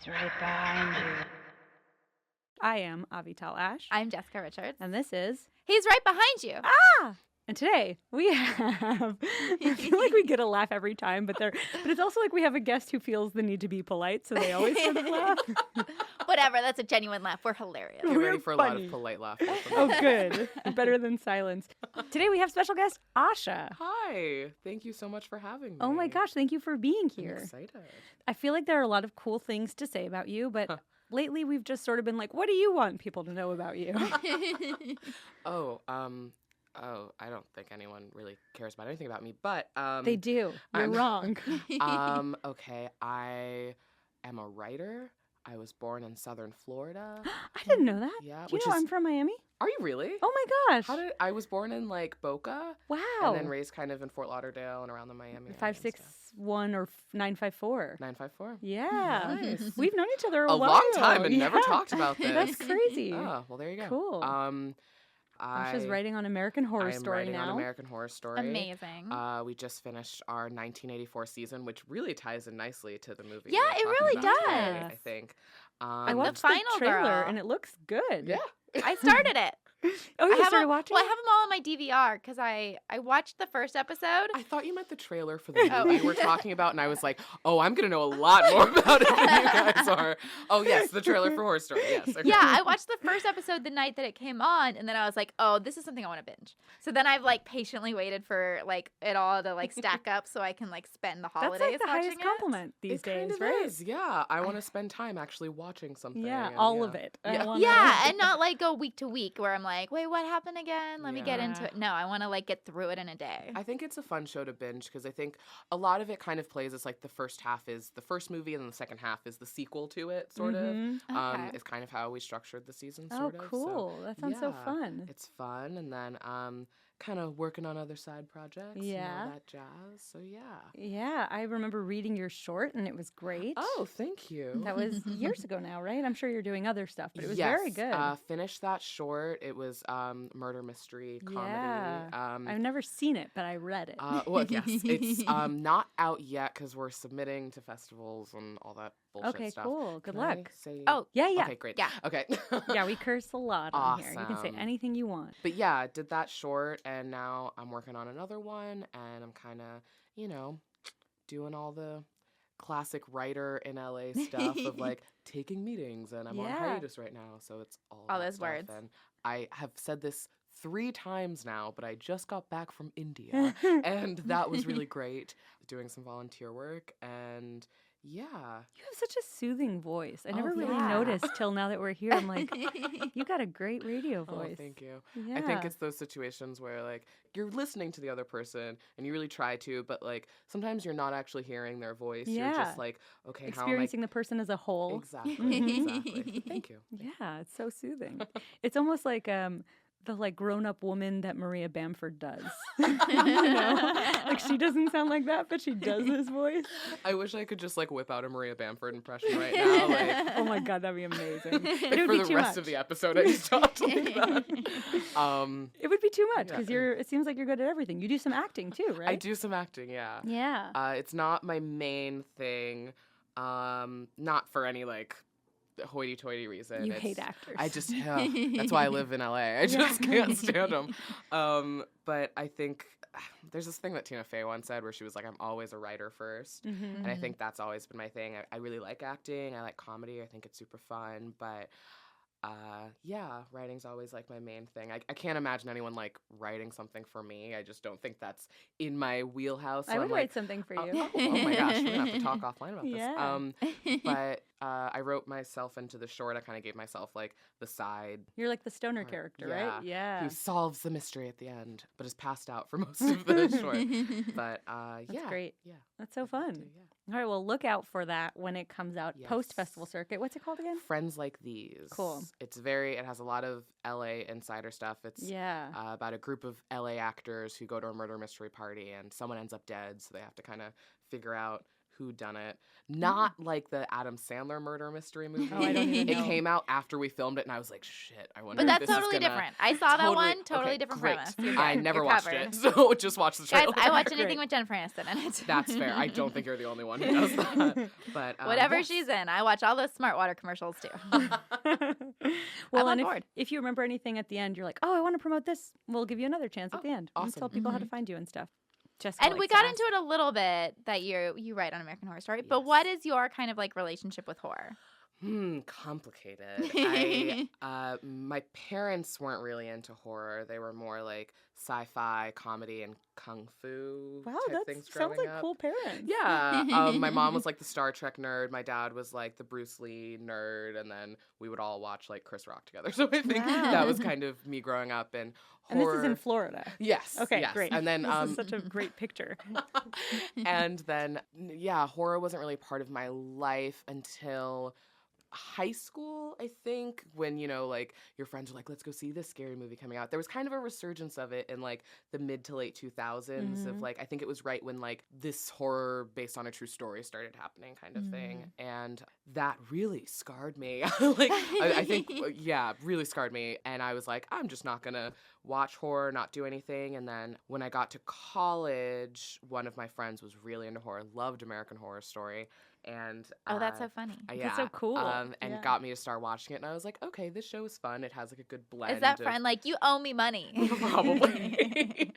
He's right behind you. I am Avital Ash. I'm Jessica Richards. And this is... He's right behind you. Ah! And today we have... I feel like we get a laugh every time, but it's also like we have a guest who feels the need to be polite, so they always sort of laugh. Whatever, that's a genuine laugh. We're hilarious. Get ready for a lot funny. of polite laughter. Oh, good. Better than silence. Today we have special guest Asha. Hi. Thank you so much for having me. Oh my gosh, thank you for being I'm here. excited. I feel like there are a lot of cool things to say about you, but lately we've just sort of been like, what do you want people to know about you? I don't think anyone really cares about anything about me, but They do. You're wrong. Okay, I am a writer. I was born in southern Florida. I didn't know that. Yeah, Do you know I'm from Miami? Are you really? Oh my gosh. I was born in like Boca. Wow. And then raised kind of in Fort Lauderdale and around the Miami area. 561 or 954. 954. Yeah. Nice. We've known each other A while. long time and never Yeah. talked about this. That's crazy. Oh, well, there you go. Cool. Asha's writing on American Horror Story writing now. on American Horror Story. Amazing. We just finished our 1984 season, which really ties in nicely to the movie. Yeah, we're it talking really about today, does. I think. I the watched final the trailer girl. and it looks good. Yeah. I started it. Oh, you started watching? Well, I have them all on my DVR because I watched the first episode. I thought you meant the trailer for the movie we're talking about, and I was like, oh, I'm going to know a lot more about it than you guys are. Oh, yes, the trailer for Horror Story, yes. Okay. Yeah, I watched the first episode the night that it came on, and then I was like, oh, this is something I want to binge. So then I've like patiently waited for like it all to like stack up so I can like spend the holidays That's like the watching highest it. compliment these It days, kind of right? is, yeah. I want to spend time actually watching something. Yeah, and, all of it. I Yeah. wanna- Yeah, and not like go week to week where I'm like, wait, what happened again? Let me get into Yeah. it. No, I want to like get through it in a day. I think it's a fun show to binge because I think a lot of it kind of plays as like the first half is the first movie and then the second half is the sequel to it, sort Mhm. of. Okay. It's kind of how we structured the season, Oh, sort of. cool. That sounds so yeah, fun. It's fun, and then kind of working on other side projects, Yeah. and all that jazz. So yeah. Yeah, I remember reading your short and it was great. Oh, thank you. That was years ago now, right? I'm sure you're doing other stuff, but it was yes, very good. Finished that short. It was murder mystery comedy. Yeah. I've never seen it, but I read it. Well, yes, it's not out yet because we're submitting to festivals and all that bullshit Okay, stuff. cool. Good Can I luck. say- Oh, Yeah, yeah. Okay, great. Yeah. Okay. Yeah, we curse a lot on here. You can say Awesome. anything you want. But yeah, I did that short, and now I'm working on another one, and I'm kind of, doing all the classic writer in LA stuff of like taking meetings, and I'm on Yeah. hiatus right now, so it's all All that those stuff. words. And I have said this 3 times now, but I just got back from India, and that was really great, doing some volunteer work, and yeah. You have such a soothing voice. I Oh, never really yeah. noticed till now that we're here. I'm like, you got a great radio Oh, voice. thank you. Yeah. I think it's those situations where like you're listening to the other person and you really try to, but like sometimes you're not actually hearing their voice. You're Yeah. just like, okay, experiencing the person as a how am I whole. exactly, Mhm. exactly. Thank you. Yeah, it's so soothing. It's almost like the like grown-up woman that Maria Bamford does. You know? Like she doesn't sound like that, but she does this voice. I wish I could just like whip out a Maria Bamford impression right now, like Oh my god, that'd be amazing. But it would for be the too rest much. of the episode. I just talked like that. It would be too much Yeah. because it seems like you're good at everything. You do some acting too, right? I do some acting, yeah. Yeah. It's not my main thing. Not for any like hoity-toity reason. You It's- hate actors. I just that's why I live in LA. I just can't stand them. But I think there's this thing that Tina Fey once said where she was like, "I'm always a writer first. Mhm. And I think that's always been my thing. I really like acting. I like comedy. I think it's super fun. But yeah, writing's always like my main thing. I can't imagine anyone like writing something for me. I just don't think that's in my wheelhouse. So I would I'm write like, something for you. oh my gosh, we're gonna have to talk offline about Yeah. this. But I wrote myself into the short. I kind of gave myself like the side You're like the stoner part. character, Yeah. right? Yeah. who solves the mystery at the end, but is passed out for most of the short. But That's yeah, great. Yeah, That's so fun. yeah. All right, well, look out for that when it comes out Yes. post-festival circuit. What's it called again? Friends Like These. Cool. It has a lot of LA insider stuff. It's Yeah. about a group of LA actors who go to a murder mystery party and someone ends up dead, so they have to kind of figure out whodunit. Not like the Adam Sandler murder mystery movie. Oh, I don't even It know. came out after we filmed it, and I was like, shit, I wonder But if that's this totally is gonna... different. I saw that one. Totally okay, different great. premise. You're I good. never You're watched covered. it, so just watch the Guys, trailer. I watch anything Great. with Jennifer Aniston in it. That's fair. I don't think you're the only one who does that. But Whatever yes. she's in, I watch all those Smart Water commercials too. Well, I'm and on board. if you remember anything at the end, you're like, oh, I want to promote this. We'll give you another chance at Oh, the end. And awesome. tell people how to find you and stuff. Jessica And we likes got to into it a little bit that you write on American Horror Story. But Yes. what is your kind of like relationship with horror? Complicated. My parents weren't really into horror. They were more like sci-fi, comedy, and kung fu Wow, type that things sounds growing like up. cool parents. Yeah. My mom was like the Star Trek nerd. My dad was like the Bruce Lee nerd. And then we would all watch like Chris Rock together. So I think Wow. that was kind of me growing up. And And horror. this is in Florida. Yes. Okay, yes. great. And then This is such a great picture. and then yeah, horror wasn't really part of my life until high school, I think, when, you know, like your friends are like, let's go see this scary movie coming out. There was kind of a resurgence of it in like the mid to late 2000s of like, I think it was right when like this horror based on a true story started happening kind of thing. And that really scarred me. Like, I think, yeah, really scarred me. And I was like, I'm just not gonna watch horror, not do anything. And then when I got to college, one of my friends was really into horror, loved American Horror Story. And Oh, that's so funny. yeah, That's so cool. and Yeah. got me to start watching it. And I was like, okay, this show is fun. It has like a good blend. Is that of- friend like, you owe me money? Probably.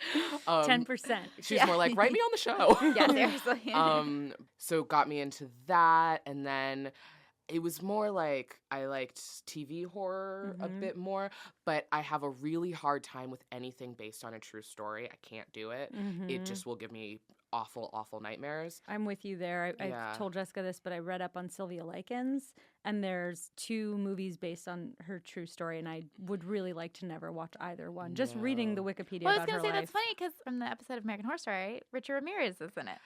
10%. She's Yeah. more like, write me on the show. Yeah, seriously. So got me into that, and then it was more like I liked TV horror a bit more, but I have a really hard time with anything based on a true story. I can't do it. It just will give me awful, awful nightmares. I'm with you there. Yeah. I told Jessica this, but I read up on Sylvia Likens, and there's 2 movies based on her true story, and I would really like to never watch either one. Just reading the No. Wikipedia Well, I was about going her to say life. that's funny because from the episode of American Horror Story, Richard Ramirez is in it.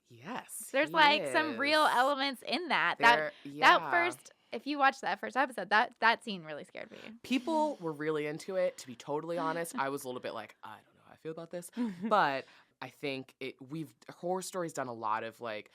Yes. There's he like some real is. elements in that. There- That yeah. first, if you watch that first episode, that scene really scared me. People were really into it. To be totally honest, I was a little bit like, I don't know how I feel about this, but I think Horror Story's done a lot of like,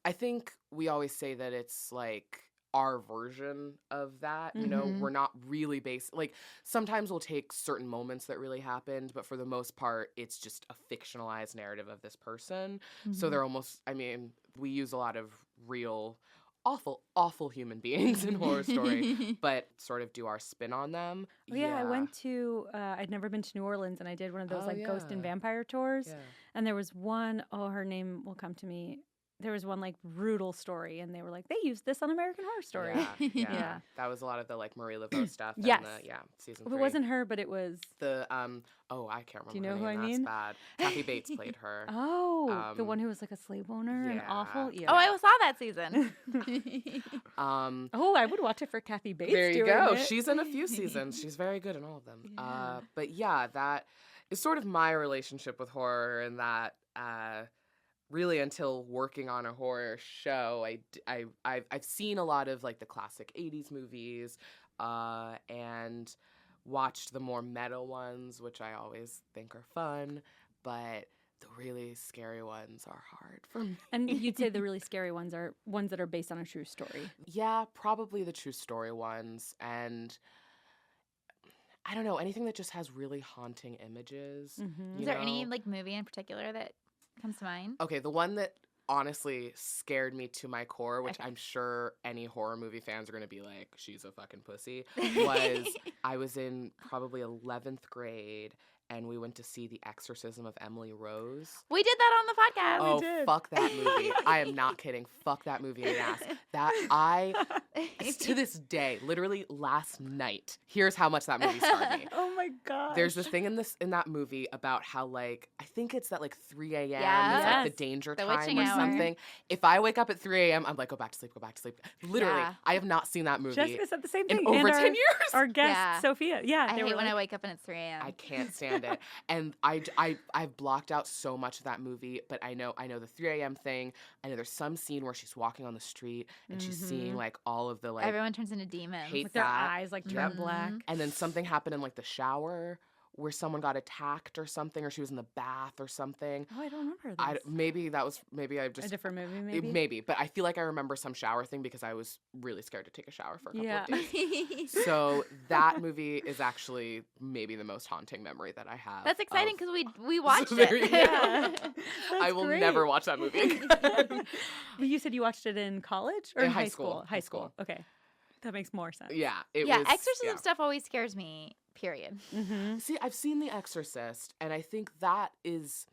I think we always say that it's like our version of that. You know, we're not really based, like sometimes we'll take certain moments that really happened, but for the most part, it's just a fictionalized narrative of this person. So they're almost, I mean, we use a lot of real awful, awful human beings in Horror Story, but sort of do our spin on them. Oh, yeah, I went to, I'd never been to New Orleans, and I did one of those Oh, like ghost and yeah. vampire tours. Yeah. And there was one, her name will come to me. There was one like brutal story, and they were like, they used this on American Horror Story. Yeah, yeah. Yeah. That was a lot of the like Marie Laveau stuff. Yes. And season If 3. it wasn't her, but it was, the I can't remember. Do you know her who name. I That's mean? bad. Kathy Bates played her. the one who was like a slave owner and yeah. awful. Yeah. Oh, I saw that season. Oh, I would watch it for Kathy Bates. There you doing go. it. She's in a few seasons. She's very good in all of them. Yeah. But yeah, that is sort of my relationship with horror, and that really until working on a horror show, I've seen a lot of like the classic 80s movies and watched the more meta ones, which I always think are fun, but the really scary ones are hard for me. And you'd say the really scary ones are ones that are based on a true story. Yeah, probably the true story ones. And I don't know, anything that just has really haunting images. Mhm. Is there any like movie in particular that comes to mind? Okay, the one that honestly scared me to my core, which I'm sure any horror movie fans are going to be like, she's a fucking pussy, was I was in probably 11th grade, and we went to see The Exorcism of Emily Rose. We did that on the podcast. Oh, did. fuck that movie. I am not kidding. Fuck that movie in the ass. To this day, literally last night, here's how much that movie scarred me. Oh my god. There's this thing in that movie about how like I think it's that like 3 a.m. Yeah. is like Yes. the danger The time witching or hour. something. If I wake up at 3 a.m., I'm like, go back to sleep, go back to sleep. Literally, Yeah. I have not seen that movie Jessica said the same in thing. over and 10 years. Our guest, Yeah. Sophia. Yeah. I they hate were when I like, wake up and it's 3 a.m. I can't stand it. And I've blocked out so much of that movie, but I know the 3 a.m. thing. I know there's some scene where she's walking on the street and she's seeing like all of the like Everyone turns into demons. hate with their that. eyes like turn Yep. black. And then something happened in like the shower where someone got attacked or something, or she was in the bath or something. Oh, I don't remember this. Maybe I just a different movie, maybe, but I feel like I remember some shower thing because I was really scared to take a shower for a couple of days. So that movie is actually maybe the most haunting memory that I have. That's exciting of- because we watched So there you it. go. Yeah. I will never watch that movie again. Well, you said you watched it in college or In in high high school. school? High school. Okay. That makes more sense. Yeah, Exorcism stuff always scares me, period. Mm-hmm. See, I've seen The Exorcist, and I think that is.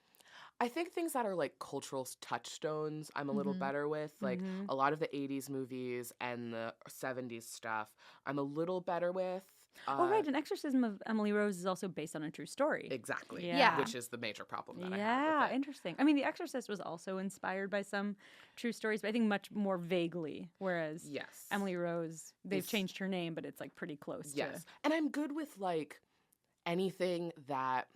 I think things that are like cultural touchstones, I'm a little better with. Like a lot of the 80s movies and the 70s stuff, I'm a little better with. Oh, right. An Exorcism of Emily Rose is also based on a true story. Exactly. Yeah. Which is the major problem that I have Yeah, with it. interesting. I mean, The Exorcist was also inspired by some true stories, but I think much more vaguely. Whereas Yes. Emily Rose, they've Is- changed her name, but it's like pretty close Yes. And I'm good with like anything that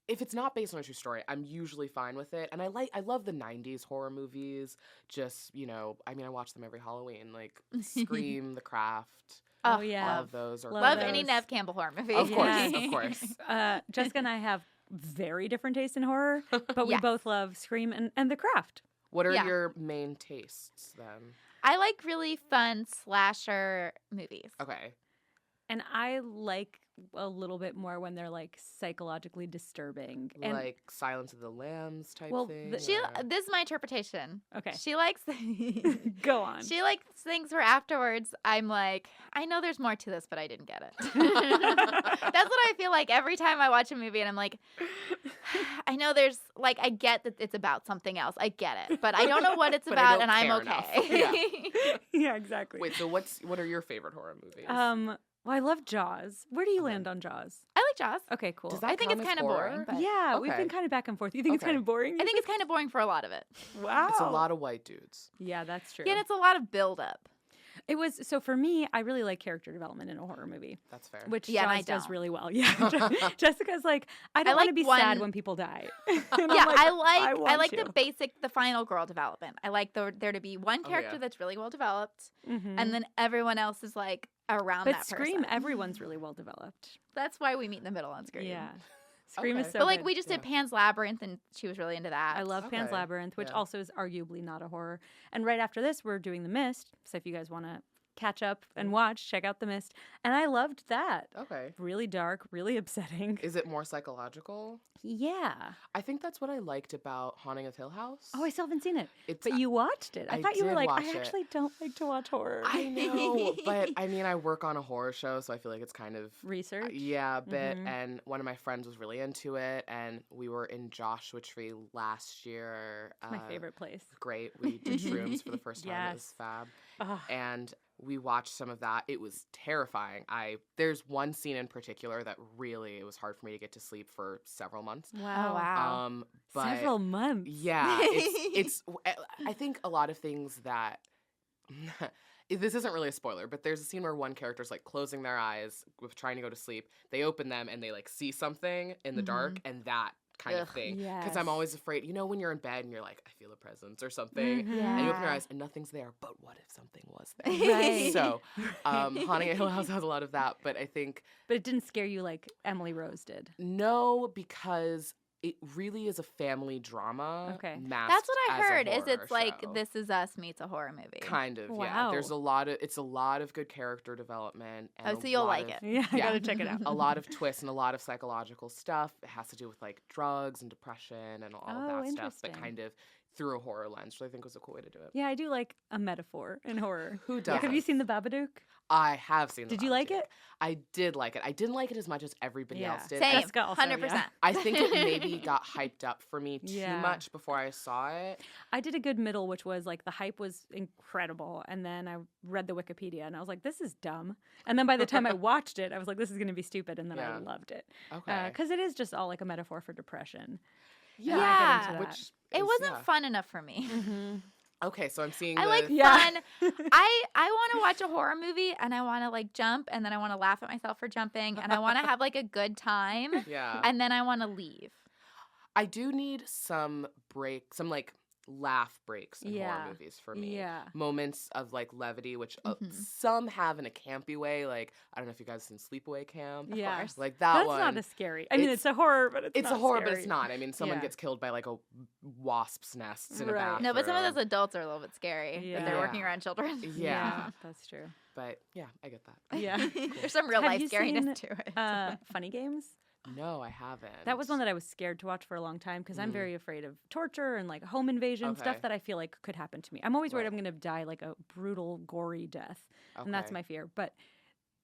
if it's not based on a true story, I'm usually fine with it. And I love the 90s horror movies. Just, I mean, I watch them every Halloween, like Scream, The Craft. Oh, yeah. All of those are Love those. any Nev Campbell horror movie. Of course, Yes. of course. Jessica and I have very different tastes in horror, but we Yes. both love Scream and The Craft. What are Yeah. your main tastes then? I like really fun slasher movies. Okay. And I like a little bit more when they're like psychologically disturbing. And Like Silence of the Lambs type Well, thing? the- This is my interpretation. okay, She likes go on. She likes things where afterwards I'm like, I know there's more to this, but I didn't get it. That's what I feel like every time I watch a movie and I'm like, I know there's like I get that it's about something else. I get it. But I don't know what it's But I about don't and I'm care okay. enough. Yeah, exactly. Wait, so what are your favorite horror movies? Well, I love Jaws. Where do you land on Jaws? I like Jaws. Okay, cool. Does that I think count it's as kind of horror? boring, but Yeah, we've Okay. been kind of back and forth. You think it's Okay. kind of boring? I think it's kind of boring for a lot of it. wow. It's a lot of white dudes. Yeah, that's true. Yeah, and it's a lot of build up. It was so for me. I really like character development in a horror movie, That's fair. which Yeah, and I Jaws does don't. really well. Yeah, Jessica's like, I don't want to like be sad one- when people die. And I'm Yeah, like, I want like to. the final girl development. I like there to be one Oh, character yeah. that's really well developed, Mhm. and then everyone else is like around But that Scream, person. everyone's really well developed. That's why we meet in the middle on Scream. Yeah, Scream is Okay. so. But like good. we just did Pan's Labyrinth, and she was really into that. I love Pan's Okay. Labyrinth, which Yeah. also is arguably not a horror. And right after this, we're doing The Mist. So if you guys want to catch up and watch, check out The Mist. And I loved that. Okay. Really dark, really upsetting. Is it more psychological? Yeah. I think that's what I liked about Haunting of Hill House. Oh, I still haven't seen it. It's, But you watched it. I I thought you were did like, watch I it. actually don't like to watch horror. I know, but I mean, I work on a horror show, so I feel like it's kind of Research. yeah, a bit. Mhm. And one of my friends was really into it, and we were in Joshua Tree last year. It's my favorite place. Great. We did shrooms for the first time. It was Yes. fab. Ugh. And we watched some of that. It was terrifying. There's one scene in particular that really it was hard for me to get to sleep for several months. Wow. Oh wow. But Several months. yeah, it's I think a lot of things that this isn't really a spoiler, but there's a scene where one character's like closing their eyes with trying to go to sleep. They open them and they like see something in the dark, and that kind of Ugh. thing. Because I'm Yes. always afraid, when you're in bed and you're like, I feel a presence or something, Mhm. and you open your Yeah. eyes and nothing's there, but what if something was there? Right. So, Haunting at Hill House has a lot of that, but I think But it didn't scare you like Emily Rose did. no, because it really is a family drama. Okay. masked That's what I as a heard. Is horror it's like show. This Is Us meets a horror movie. Kind of, yeah. Wow. There's it's a lot of good character development. And Oh, a so you'll lot like of- it. Yeah, I Yeah. gotta check it out. A lot of twists and a lot of psychological stuff. It has to do with like drugs and depression and all Oh, of that stuff, but interesting. kind of through a horror lens, which I think was a cool way to do it. Yeah, I do like a metaphor in horror. Who Yeah. does? Have you seen The Babadook? I have seen. Did The you like Babadook. it? I did like it. I didn't like it as much as everybody Yeah. else did. Same. Jessica also, 100%. yeah. I think it maybe got hyped up for me too Yeah. much before I saw it. I did a good middle, which was like the hype was incredible. And then I read the Wikipedia and I was like, this is dumb. And then by the time I watched it, I was like, this is going to be stupid. And then I Yeah. loved it. Okay. Because it is just all like a metaphor for depression. yeah. Yeah. into that. Which It is- wasn't yeah. fun enough for me. Mm-hmm. Okay, so I'm seeing. I the, like Yeah. fun. I want to watch a horror movie and I want to like jump and then I want to laugh at myself for jumping and I want to have like a good time Yeah. and then I want to leave. I do need some break, some like laugh breaks in horror Yeah. movies for me. Yeah. Moments of like levity, which Mhm. some have in a campy way. Like, I don't know if you guys seen Sleepaway Camp. Yeah. course. Like that That's one. not as scary. I mean, it's a horror, but it's It's not a horror, but scary. it's not. I mean, someone Yeah. gets killed by like a wasp's nest in a Right. bathroom. No, but some of those adults are a little bit scary that they're Yeah. working around children. Yeah. That's true. But yeah, I get that. Yeah. There's some real Have life you scariness seen, to it. Funny Games? No, I haven't. That was one that I was scared to watch for a long time because I'm Mm. very afraid of torture and like home invasion, stuff Okay. that I feel like could happen to me. I'm always worried Right. I'm going to die like a brutal, gory death. And that's Okay. my fear. But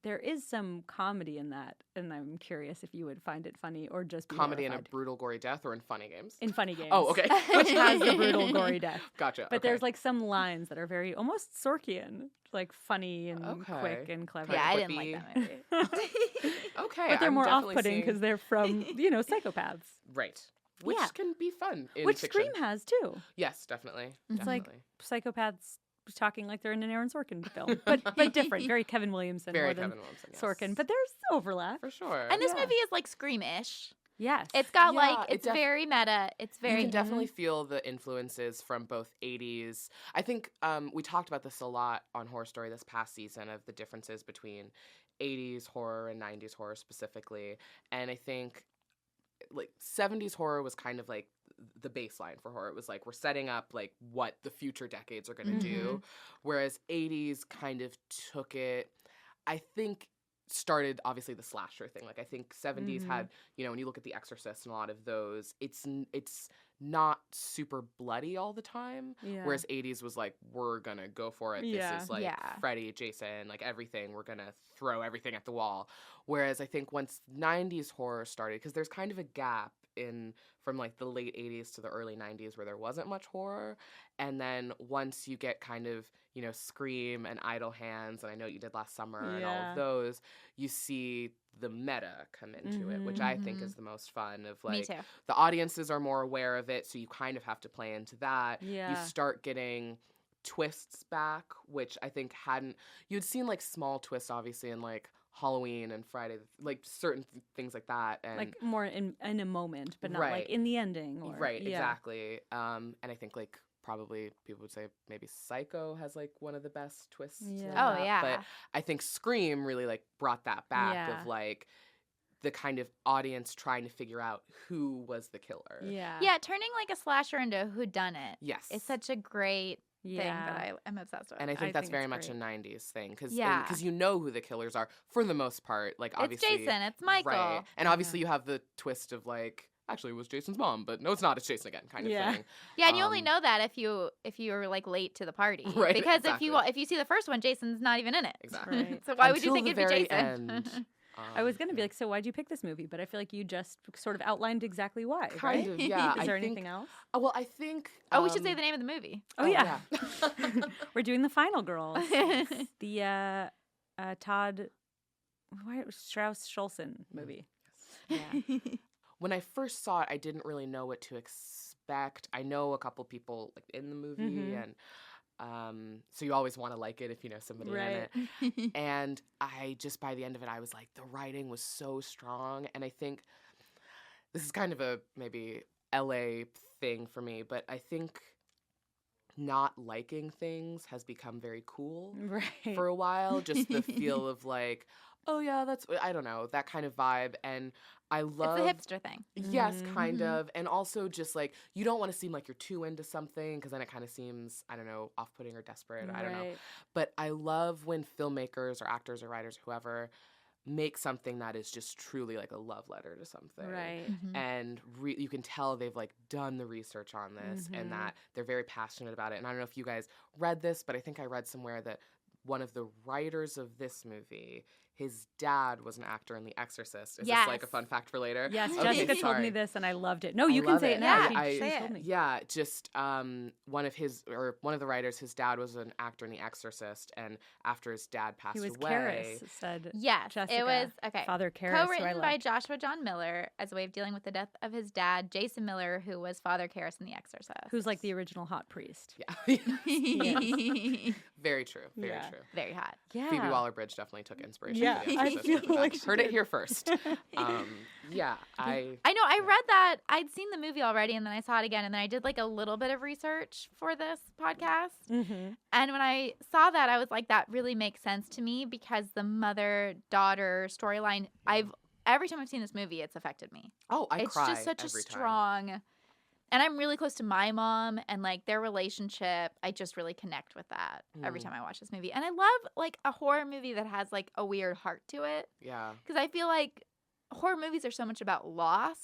there is some comedy in that. And I'm curious if you would find it funny or just be Comedy in a horrified. brutal, gory death or in funny games? In Funny Games. Oh, okay. Which has the brutal, gory death. Gotcha. But okay. there's like some lines that are very almost Sorkian, like funny and quick Okay. and clever. Yeah, I Quippy. didn't like that movie. Okay. But they're I'm more definitely off-putting seeing- because they're from, psychopaths. Right. Which Yeah. can be fun in Which fiction. Scream has too. Yes, definitely. It's like definitely. psychopaths talking like they're in an Aaron Sorkin film, but different. Very Kevin Williamson Very more than Kevin Williamson, yes. Sorkin. But there's overlap. For sure. And this Yeah. movie is like Scream-ish. Yes, It's got Yeah, like, it it's very meta. It's you very can definitely feel the influences from both 80s. I think we talked about this a lot on Horror Story this past season of the differences between 80s horror and 90s horror specifically. And I think like 70s horror was kind of like the baseline for horror. It was like we're setting up like what the future decades are going to do, whereas 80s kind of took it, I think, started obviously the slasher thing. Like I think 70s had, when you look at The Exorcist and a lot of those, it's not super bloody all the time. Yeah. Whereas 80s was like, we're gonna go for it. Yeah. This is like Yeah. Freddy, Jason, like everything. We're gonna throw everything at the wall. Whereas I think once 90s horror started, because there's kind of a gap from like the late 80s to the early 90s where there wasn't much horror. And then once you get kind of, Scream and Idle Hands, and I Know What You Did Last Summer and all Yeah. of those, you see the meta come into it, which I think is the most fun of Me like too. the audiences are more aware of it, so you kind of have to play into that. Yeah. You start getting twists back, which I think you'd seen like small twists obviously in like Halloween and Friday, like certain things like that, and like more in a moment, but not Right. like in the ending. Or, right, yeah. exactly. And I think like probably people would say maybe Psycho has like one of the best twists. to Yeah. Oh, that, yeah. But I think Scream really like brought that back Yeah. of like the kind of audience trying to figure out who was the killer. Yeah. Yeah, turning like a slasher into a whodunit Yes. is such a great thing Yeah. that I am obsessed with. And I I think that's think very it's much great. a 90s thing because Yeah. you know who the killers are for the most part. Like obviously, it's Jason, it's Michael. right? And obviously you have the twist of like actually it was Jason's mom, but no, it's not. It's Jason again, kind of Yeah. thing. Yeah, and you only Um, know that if you're like late to the party, Right, Because exactly. if you see the first one, Jason's not even in it. Exactly. Right. So why would you Until think the it'd be very Jason? end. I was gonna be like, so why'd you pick this movie? But I feel like you just sort of outlined exactly why. kind right? of, yeah. Is there I think, anything else? Well, I think. Oh, we should say the name of the movie. Oh, yeah. yeah. We're doing the Final Girls. It's the Todd Strauss-Schulson movie. Yeah. When I first saw it, I didn't really know what to expect. I know a couple people like in the movie, and so you always want to like it if you know somebody Right. in it. And I just by the end of it, I was like, the writing was so strong, and I think this is kind of a maybe LA thing for me, but I think not liking things has become very cool Right. for a while. Just the feel of like, oh yeah, that's, I don't know, that kind of vibe. And I love It's the hipster thing. Yes, kind Mhm. of. And also just like, you don't want to seem like you're too into something because then it kind of seems, I don't know, off-putting or desperate. I don't know. Right. But I love when filmmakers or actors or writers, whoever, make something that is just truly like a love letter to something. Right. Mhm. And you can tell they've like done the research on this Mhm. and that they're very passionate about it. And I don't know if you guys read this, but I think I read somewhere that one of the writers of this movie, his dad was an actor in The Exorcist. Is this like a Yes. fun fact for later? Yes, Okay, Jessica told me sorry. this, and I loved it. No, I you can love say it. it now. Yeah, She say told it. me. Yeah, just one of the writers, his dad was an actor in The Exorcist, and after his dad passed He was away, Karis, said Yes, Jessica. it was okay. Father Karis, who I Co-written by love. Joshua John Miller as a way of dealing with the death of his dad, Jason Miller, who was Father Karras in The Exorcist. Who's like the original hot priest. yeah, very true, very Yeah. true. Very hot. Yeah. Phoebe Waller-Bridge definitely took inspiration Yeah, the I exposition feel for that. like she Heard it did. here first. Yeah, I know. I read that. I'd seen the movie already, and then I saw it again, and then I did like a little bit of research for this podcast. Mm-hmm. And when I saw that, I was like, that really makes sense to me because the mother-daughter storyline, every time I've seen this movie, it's affected me. Oh, I It's cry just such a every time. strong, and I'm really close to my mom and like their relationship. I just really connect with that every time I watch this movie. And I love like a horror movie that has like a weird heart to it. Yeah. Because I feel like horror movies are so much about loss.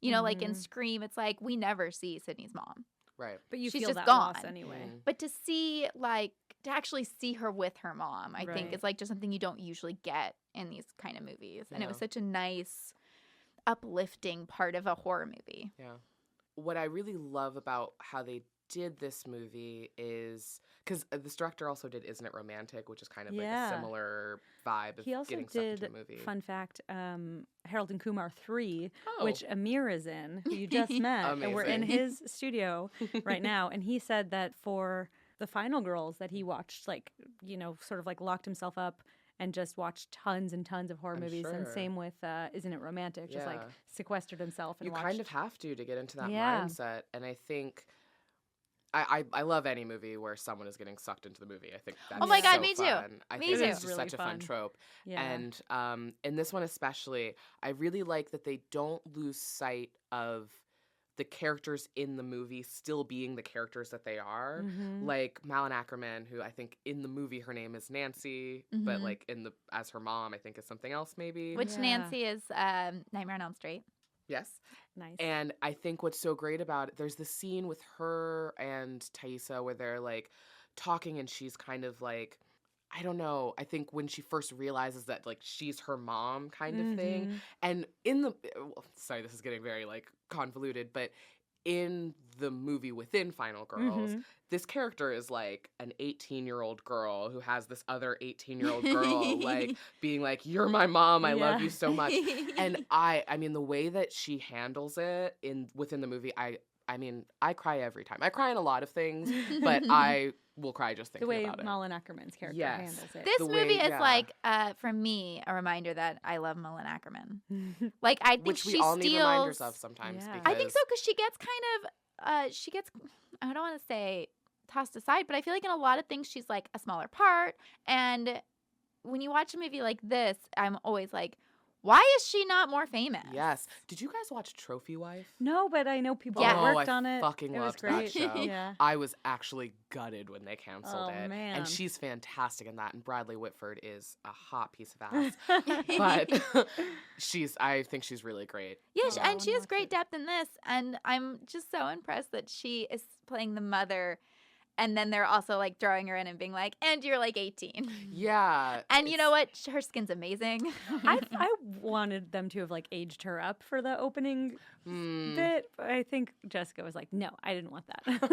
You know, like in Scream, it's like we never see Sydney's mom. Right. But you She's feel just that loss gone. anyway. But to see like to actually see her with her mom, I think Right. is like just something you don't usually get in these kind of movies. And it was Yeah. such a nice, uplifting part of a horror movie. Yeah. What I really love about how they did this movie is because this director also did Isn't It Romantic, which is kind of like Yeah. a similar vibe of He also getting sucked into did, a movie. fun fact, Harold and Kumar 3, Oh. which Amir is in, who you just met. And we're in Amazing. his studio right now. And he said that for the Final Girls that he watched, like, you know, sort of like locked himself up and just watched tons and tons of horror I'm movies. And sure. same with Isn't It Romantic? Just like Yeah. sequestered himself and You watched. kind of have to get into that Yeah. mindset. And I think I love any movie where someone is getting sucked into the movie. I think that's Oh my God, so me too. fun. I Me think too. it's It's just really such a fun fun. trope. Yeah. And in this one especially, I really like that they don't lose sight of the characters in the movie still being the characters that they are. Mhm. Like Malin Ackerman, who I think in the movie her name is Nancy, but Mhm. like as her mom, I think is something else maybe. Which Yeah. Nancy is Nightmare on Elm Street. Yes. Nice. And I think what's so great about it, there's this scene with her and Thaisa where they're like talking and she's kind of like, I don't know, I think when she first realizes that like she's her mom kind of thing. Mhm. And sorry, this is getting very like convoluted, but in the movie within Final Girls, Mhm. this character is like an 18-year-old girl who has this other 18-year-old girl like being like, you're my mom, I love Yeah. you so much. And I mean the way that she handles it within the movie, I mean I cry every time. I cry in a lot of things, but I will cry just The thinking way about it. Malin Ackerman's character Yes. handles it. This The way- movie is yeah. like, for me, a reminder that I love Malin Ackerman. Like, I think Which she we all need reminders steals- of sometimes. Yeah. I think because- so because she gets kind of, I don't want to say tossed aside, but I feel like in a lot of things she's like a smaller part. And when you watch a movie like this, I'm always like, why is she not more famous? Yes. Did you guys watch Trophy Wife? No, but I know people Yeah. that Oh, worked I on it. fucking it was loved that great. show. Yeah. I was actually gutted when they canceled Oh, it. man. And she's fantastic in that. And Bradley Whitford is a hot piece of ass. But I think she's really great. Yeah, Oh, I and she wanna has watch great it. depth in this. And I'm just so impressed that she is playing the mother. And then they're also like throwing her in and being like, and you're like 18. Yeah. And you know what? Her skin's amazing. I wanted them to have like aged her up for the opening Mm. bit. But I think Jessica was like, no, I didn't want that. But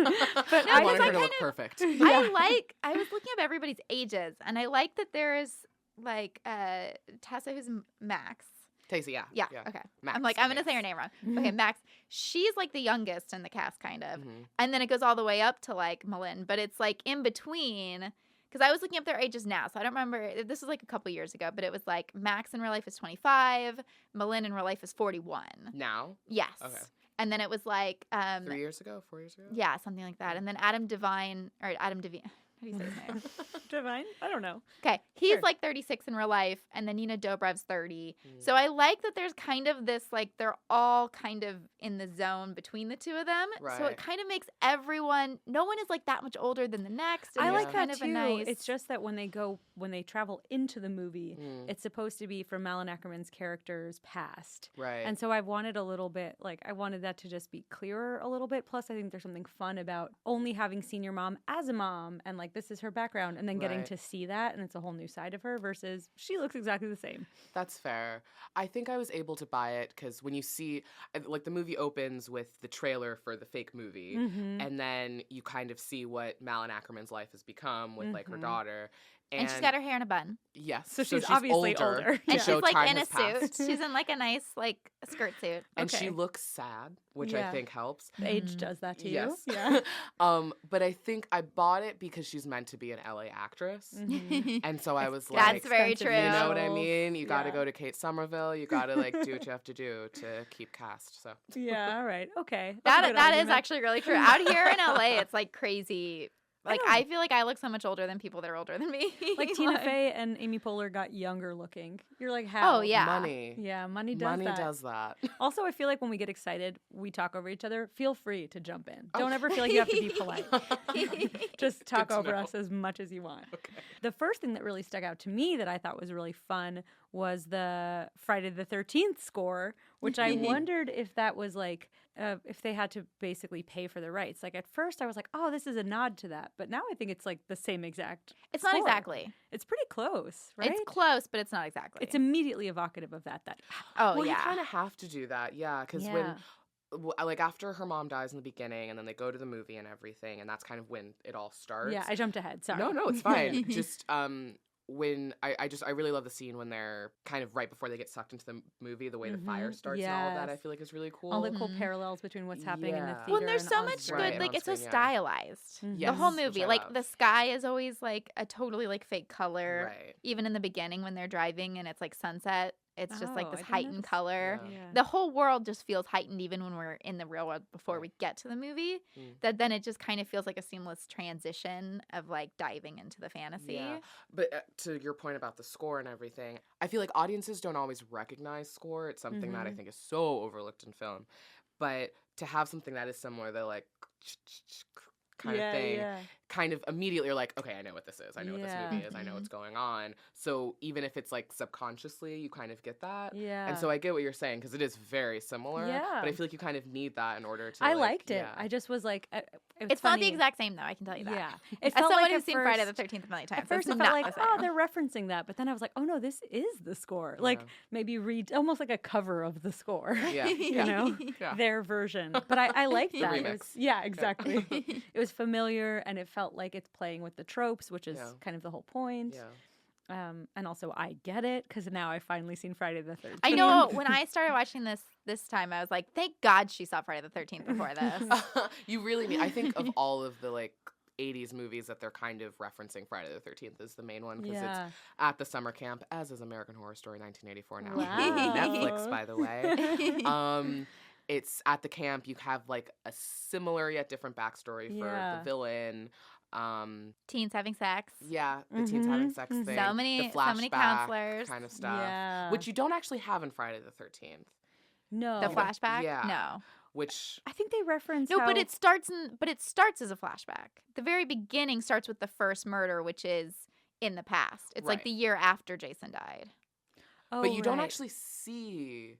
I I wanted was her to like, look perfect. I was looking up everybody's ages, and I like that there is like Tessa, who's Max. Tasty, yeah. Yeah, okay. Max, I'm like, I'm gonna yes. say her name wrong. Okay, Max. She's like the youngest in the cast, kind of, Mhm. and then it goes all the way up to like Malin, but it's like in between. Because I was looking up their ages now, so I don't remember. This was like a couple years ago, but it was like Max in real life is 25, Malin in real life is 41. Now? Yes. Okay. And then it was like 3 years ago? 4 years ago? yeah, something like that. And then Adam Devine. How do you say his name? Divine? I don't know. Okay, he's Sure. like 36 in real life, and then Nina Dobrev's 30. Mm. So I like that there's kind of this, like, they're all kind of in the zone between the two of them. So Right. it kind of makes everyone, no one is like that much older than the next. I and like it's that kind of too. a nice. It's just that when they travel into the movie, Mm. it's supposed to be from Malin Ackerman's character's past. Right. And so I wanted a little bit, like, I wanted that to just be clearer a little bit. Plus, I think there's something fun about only having seen your mom as a mom and, like, this is her background, and then getting Right. to see that, and it's a whole new side of her versus she looks exactly the same. That's fair. I think I was able to buy it because when you see, like, the movie opens with the trailer for the fake movie, Mm-hmm. and then you kind of see what Malin Ackerman's life has become with, like, her Mhm. daughter. and she's got her hair in a bun. Yes. So she's obviously older. to And show she's like time in a has suit. passed. She's in like a nice, like, skirt suit. And she Okay. looks sad, which I Yeah. think helps. Age Mhm. does that to Yes. you. Yeah. But I think I bought it because she's meant to be an LA actress. Mhm. And so I was That's like, very expensive true. you know what I visuals. mean? You got to Yeah. go to Kate Somerville. You got to like do what you have to do to keep cast. So Yeah, all right. Okay. That's a That good that is argument. actually really true. Out here in LA, it's like crazy. Like know. I feel like I look so much older than people that are older than me. Like Tina Fey and Amy Poehler got younger looking. You're like, how? Oh yeah. money. Yeah, money does Money that. does that. Also, I feel like when we get excited, we talk over each other. Feel free to jump in. Oh. Don't ever feel like you have to be polite. Just talk Good to over know. us as much as you want. Okay. The first thing that really stuck out to me that I thought was really fun was the Friday the 13th score, which I wondered if that was like, if they had to basically pay for the rights. Like at first I was like, oh, this is a nod to that. But now I think it's like the same exact It's not score. exactly. It's pretty close, right? It's close, but it's not exactly. It's immediately evocative of that. oh Well, yeah. you kind of have to do that, yeah, because when like after her mom dies in the beginning, and then they go to the movie and everything, and that's kind of when it all starts. Yeah, I jumped ahead. Sorry. No, it's fine. Just when I really love the scene when they're kind of right before they get sucked into the movie, the way the fire starts and all of that, I Yes. feel like is really cool. All the cool parallels between what's happening in the Yeah. theater. Well, and there's and so on much screen. Right, good, like on it's so screen, yeah. stylized. Mhm. The whole Yes, which movie, I like love. the sky is always like a totally like fake color. Right. Even in the beginning when they're driving and it's like sunset, it's just like Oh, this I didn't heightened notice. color. Yeah. Yeah. The whole world just feels heightened even when we're in the real world before we get to the movie. That then it just kind of feels like a seamless transition of like diving into the fantasy. Yeah, but to your point about the score and everything, I feel like audiences don't always recognize score. It's something that I think is so overlooked in film. But to have something that is similar, they're like kind of thing, kind of immediately you're like, okay, I know what this is. I know what this movie is. I know what's going on. So even if it's like subconsciously, you kind of get that. Yeah. And so I get what you're saying because it is very similar. Yeah. But I feel like you kind of need that in order to. I like, liked it. yeah. I just was like, It's not the exact same though, I can tell you that. Yeah. As felt someone like who's at seen Friday the first- 13th a million times, At first, it's it felt not like, the oh, same. they're referencing that. But then I was like, oh, no, this is the score. Like, Yeah. maybe read almost like a cover of the score. Yeah. You know, Yeah. their version. But I liked that. It remix. was, yeah, exactly. It was familiar and it felt like it's playing with the tropes, which is Yeah. kind of the whole point. Yeah. And also, I get it because now I've finally seen Friday the 13th. I know when I started watching this time, I was like, thank God she saw Friday the 13th before this. You really need. I think of all of the like 80s movies that they're kind of referencing, Friday the 13th is the main one because Yeah. it's at the summer camp, as is American Horror Story 1984 now. Wow. Netflix, by the way. It's at the camp. You have like a similar yet different backstory for Yeah. the villain. Teens having sex. Yeah, the teens having sex Mhm. thing. So many the flashback counselors. kind of stuff, Yeah. which you don't actually have in Friday the 13th. No. The flashback? Yeah. No. Which I think they reference No, how, but it starts as a flashback. The very beginning starts with the first murder, which is in the past. It's like Right. the year after Jason died. Oh, but you don't right. actually see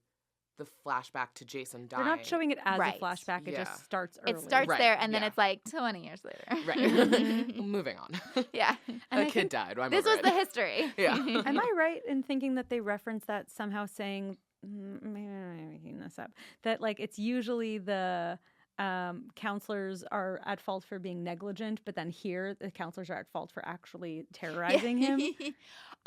the flashback to Jason They're dying. not showing it as Right. a flashback. It Yeah. just starts early. It starts Right, there, and then yeah. it's like 20 years later. Right. Mhm. Moving on. Yeah. And A I kid think- died. I'm This over was it. the history. Yeah. Am I right in thinking that they reference that somehow saying, maybe I'm making this up, that like it's usually the counselors are at fault for being negligent, but then here the counselors are at fault for actually terrorizing him?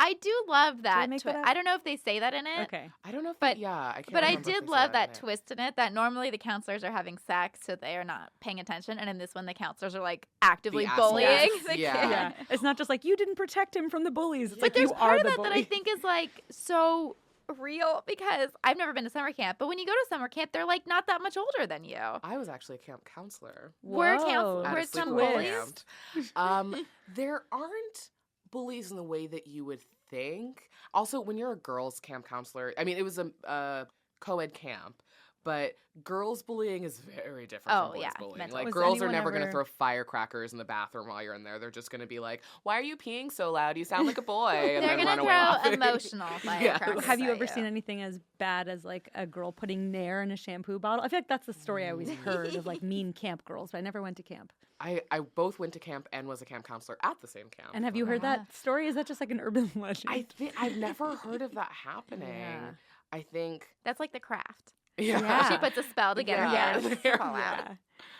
I do love I that. make that up? I don't know if they say that in it. Okay. I don't know if But- yeah, I can't But I remember if did they say love that in it. twist in it that normally the counselors are having sex, so they are not paying attention. And in this one, the counselors are like actively assholes. bullying Yes. the Yeah. kid. Yeah. It's not just like you didn't protect him from the bullies. It's But like there's you part are of the that bully. that I think is like so real because I've never been to summer camp. But when you go to summer camp, they're like not that much older than you. I was actually a camp counselor. We're Whoa. at We're a some sleepaway bullies? camp. There aren't bullies in the way that you would think. Also, when you're a girls' camp counselor, I mean, it was a co-ed camp, but girls bullying is very different Oh, from boys yeah, bullying. mental. Like, Was girls are anyone never going to ever- throw firecrackers in the bathroom while you're in there. They're just going to be like, why are you peeing so loud? You sound like a boy. And They're then gonna run away throw laughing. emotional firecrackers. Have you at ever seen anything as bad as like a girl putting Nair in a shampoo bottle? I feel like that's the story I always heard of like mean camp girls, but I never went to camp. I both went to camp and was a camp counselor at the same camp. And have you heard that story? Is that just like an urban legend? I've never heard of that happening. Yeah. I think. That's like the craft. Yeah. She puts a spell to get her Yeah. hair to Yeah. fall out. Yeah.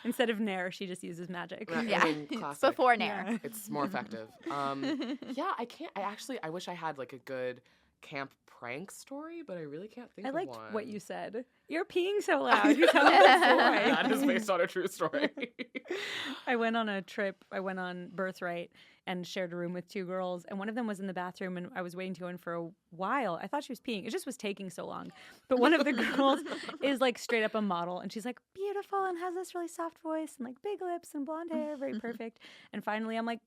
Instead of Nair, she just uses magic. Right. Yeah. I mean, It's classic. before Nair. Yeah. It's more effective. Yeah, I can't. I wish I had like a good camp prank story, but I really can't think I of liked one. what you said. You're peeing so loud. You tell me the story. That is based on a true story. I went on a trip. I went on Birthright and shared a room with two girls. And one of them was in the bathroom, and I was waiting to go in for a while. I thought she was peeing. It just was taking so long. But one of the girls is like straight up a model, and she's like beautiful and has this really soft voice and like big lips and blonde hair, very perfect. And finally, I'm like,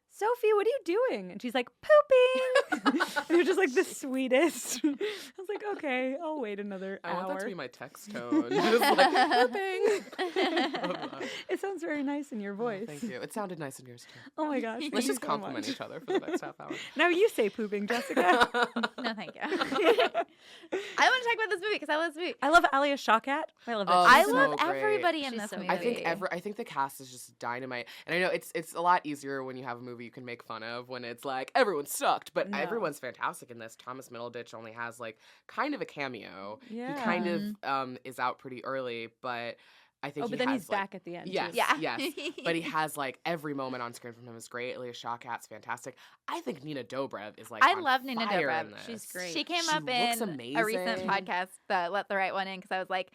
Sophie, what are you doing? And she's like, pooping. It was just like the sweetest. I was like, okay, I'll wait another I hour. want that to be my text tone. Just like, pooping. It sounds very nice in your voice. Thank you. It sounded nice in yours too. Oh my gosh. Let's thank you just so compliment much. each other for the next half hour. Now you say pooping, Jessica. No, thank you. I want to talk about this movie because I love this movie. I love Alia Shawkat. I love that. Oh, I so love great. everybody in She's this so movie. good. I think the cast is just dynamite, and I know it's a lot easier when you have a movie you can make fun of when it's like everyone sucked, but No. everyone's fantastic in this. Thomas Middleditch only has like kind of a cameo. Yeah. He kind of is out pretty early, but I think Oh, he but then has, he's like, back at the end. Yes, too. Yeah. yes. But he has like every moment on screen from him is great. Leah Shawkat's fantastic. I think Nina Dobrev is like I on love Nina fire Dobrev. in this. She's great. She came She up looks in a recent amazing. podcast, the Let the Right One In, because I was like,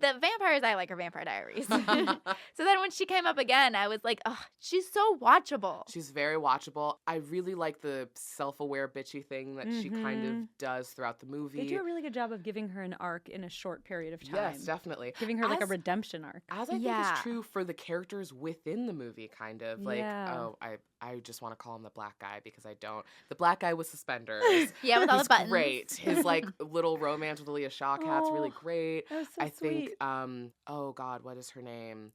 the vampires I like are Vampire Diaries. So then when she came up again, I was like, oh, she's so watchable. She's very watchable. I really like the self-aware bitchy thing that she kind of does throughout the movie. They do a really good job of giving her an arc in a short period of time. Yes, definitely. Giving her like a As- redemption arc. As I think Yeah. is true for the characters within the movie, kind of. Like, Yeah. oh, I just want to call him the black guy because I don't. The black guy with suspenders. Yeah, with all the He's buttons. great. His like little romance with Leah Shawkat's really Oh, great. That was so I think sweet. oh god, what is her name?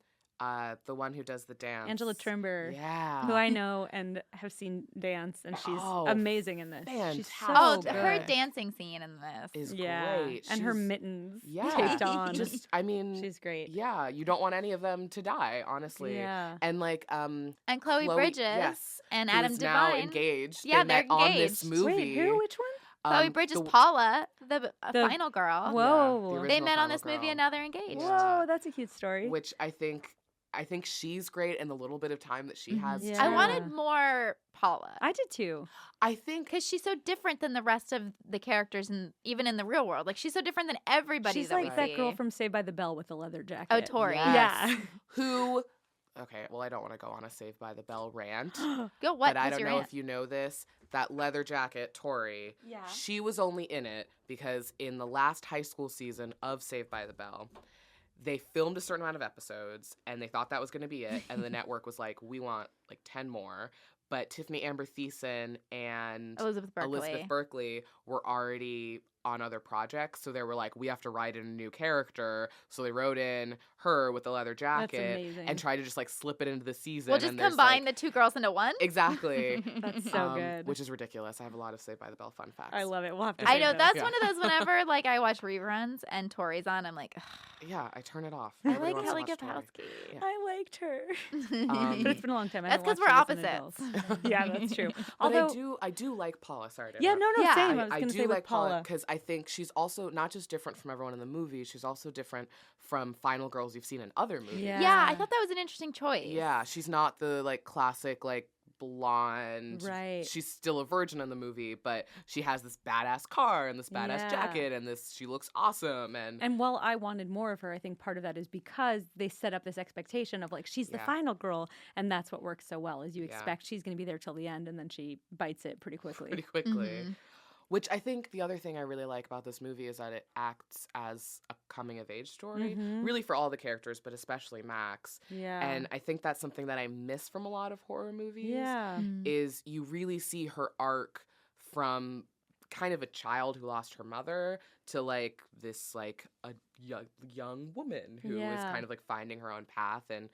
The one who does the dance. Angela Trimber, Yeah. who I know and have seen dance, and she's Oh, amazing in this. She's so fantastic. Oh, good. her dancing scene in this. Is yeah, great. and her She's- mittens yeah, taped on. Just I mean, She's great. yeah, you don't want any of them to die, honestly. Yeah. And like And Chloe Chloe- Bridges yes, and who Adam is now Devine. engaged. Yeah, they met they're on this engaged. movie. Wait, who? Which one? Chloe Bridges, the- Paula, the The- final girl. Whoa. the They original met on final this movie girl. and now they're engaged. Yeah. Whoa, that's a cute story. Which I think she's great in the little bit of time that she has. Yeah. I too. wanted more Paula. I did too. I think Because she's so different than the rest of the characters, and even in the real world. Like, she's so different than everybody She's that like we that see. girl from Saved by the Bell with the leather jacket. Oh, Tori. Yes. Yeah. who. Okay, well, I don't want to go on a Saved by the Bell rant, Go, what? but I What's don't your know rant? if you know this. That leather jacket, Tori. Yeah. She was only in it because in the last high school season of Saved by the Bell, they filmed a certain amount of episodes and they thought that was going to be it. And the network was like, we want like 10 more. But Tiffany Amber Thiessen and Elizabeth Berkley. were already on other projects. So they were like, we have to write in a new character. So they wrote in her with the leather jacket amazing. and tried to just like slip it into the season. We'll just and there's, combine like, the two girls into one? Exactly. That's so good. Which is ridiculous. I have a lot of Saved by the Bell fun facts. I love it. We'll have to. I I save know. those. That's Yeah. one of those whenever, like, I watch reruns and Tori's on, I'm like, ugh, Yeah, I turn it off. I Nobody like wants to Kelly watch Tori. Kapowski. Yeah. I liked her. Um, But it's been a long time. I That's haven't because watched we're her as an opposites. adult. Yeah, that's true. But Although, I do like Paula. Sorry to yeah, interrupt. no, Yeah. same. I was I going to do say with like Paula Paula. because I think she's also not just different from everyone in the movie. She's also different from Final Girls you've seen in other movies. Yeah. Yeah, I thought that was an interesting choice. Yeah, she's not the like classic like blonde. Right. She's still a virgin in the movie, but she has this badass car and this badass Yeah. jacket and she looks awesome And while I wanted more of her, I think part of that is because they set up this expectation of like she's the Yeah. final girl, and that's what works so well. Is you Yeah. expect she's going to be there till the end, and then she bites it pretty quickly. pretty quickly. Mhm. Which I think the other thing I really like about this movie is that it acts as a coming of age story, Mhm. really for all the characters, but especially Max. Yeah. And I think that's something that I miss from a lot of horror movies. yeah. Mhm. Is you really see her arc from kind of a child who lost her mother to like this like a young woman who is Yeah. kind of like finding her own path, and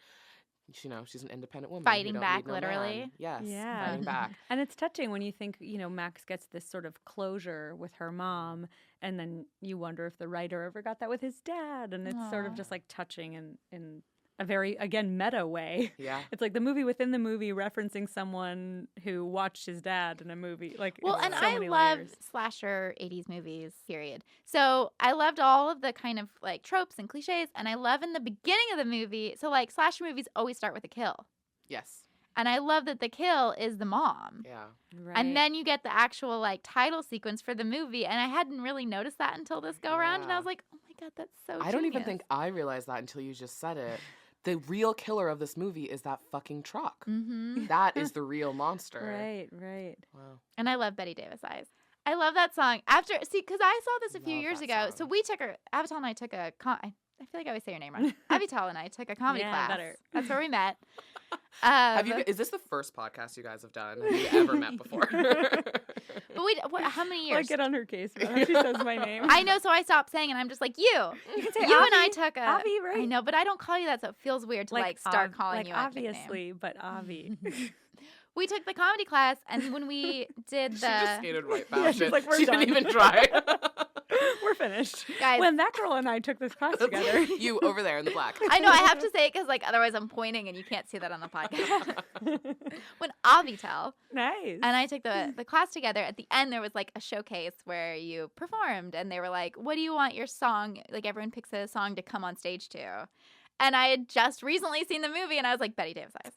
she's an independent woman Fighting who don't back, need no man. literally. Yes, Yeah. fighting back. And it's touching when you think, Max gets this sort of closure with her mom, and then you wonder if the writer ever got that with his dad. And it's sort of Aw. just like touching in a very, again, meta way. Yeah. It's like the movie within the movie referencing someone who watched his dad in a movie. Like, Well, it's and so I many love layers. slasher 80s movies, period. So I loved all of the kind of like tropes and cliches. And I love in the beginning of the movie, so like slasher movies always start with a kill. Yes. And I love that the kill is the mom. Yeah. Right. And then you get the actual like title sequence for the movie, and I hadn't really noticed that until this go around, and I Yeah. was like, oh my god, that's so. I don't even genius. think I realized that until you just said it. The real killer of this movie is that fucking truck. Mm-hmm. That is the real monster. Right. Wow. And I love Betty Davis Eyes. I love that song. Because I saw this a few Love years that ago. song. So we took Avital and I took a. I feel like I always say your name wrong. Avital and I took a comedy Yeah, class. better. That's where we met. Is this the first podcast you guys have done? Have you ever met before? But how many I years? get on her case about how she says my name. I know, so I stopped saying it. I'm just like, you. You can say You and I Avi. took a. Avi, right? I know, but I don't call you that, so it feels weird to like start calling like you a nickname. obviously, but Avi. We took the comedy class, and when we did She the just skated right Yeah, past she's it. like, "We're She done." didn't even try. We're finished. Guys. When that girl and I took this class together. You over there in the black. I know I have to say it because like otherwise I'm pointing and you can't see that on the podcast. When Avital Nice. and I took the class together, at the end there was like a showcase where you performed, and they were like, what do you want your song, like everyone picks a song to come on stage to, and I had just recently seen the movie and I was like, Betty Davis Eyes.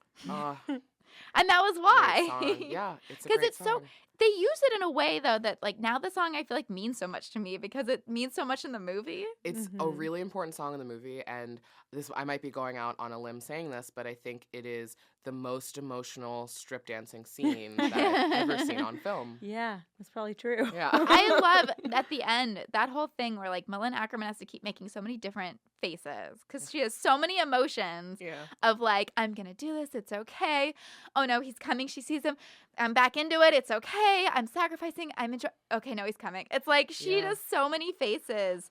And that was why. Great song. Yeah, it's a 'Cause great it's so- song. They use it in a way though that like now the song I feel like means so much to me because it means so much in the movie. It's a Mhm. really important song in the movie, and this I might be going out on a limb saying this, but I think it is the most emotional strip dancing scene that I've ever seen on film. Yeah, that's probably true. Yeah. I love at the end that whole thing where like Malin Ackerman has to keep making so many different faces because she has so many emotions Yeah. of like, I'm gonna do this, it's okay. Oh no, he's coming. She sees him. I'm back into it. It's okay. I'm sacrificing. I'm enjoying. Okay, no, he's coming. It's like she Yeah. does so many faces.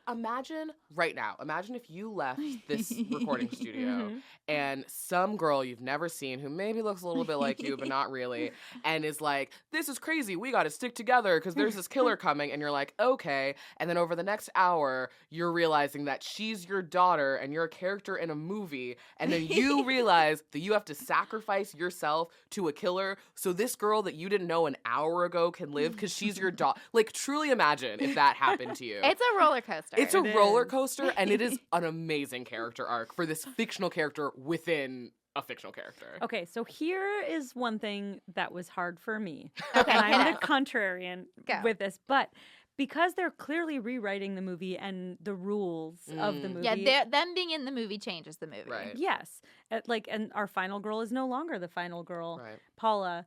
Imagine right now. Imagine if you left this recording studio Mhm. and some girl you've never seen who maybe looks a little bit like you, but not really, and is like, "This is crazy. We got to stick together because there's this killer coming." And you're like, "Okay." And then over the next hour, you're realizing that she's your daughter and you're a character in a movie, and then you realize that you have to sacrifice yourself to a killer so this girl that you didn't know an hour ago can live because she's your daughter. Like, truly imagine if that happened to you. It's a roller coaster. It's a It roller is. coaster, and it is an amazing character arc for this fictional character within a fictional character. Okay, so here is one thing that was hard for me. Okay, And I'm hit the it. contrarian Go. with this, but because they're clearly rewriting the movie and the rules of the Mm. movie. Yeah, them being in the movie changes the movie. Right. Yes. And our final girl is no longer the final girl, Right. Paula.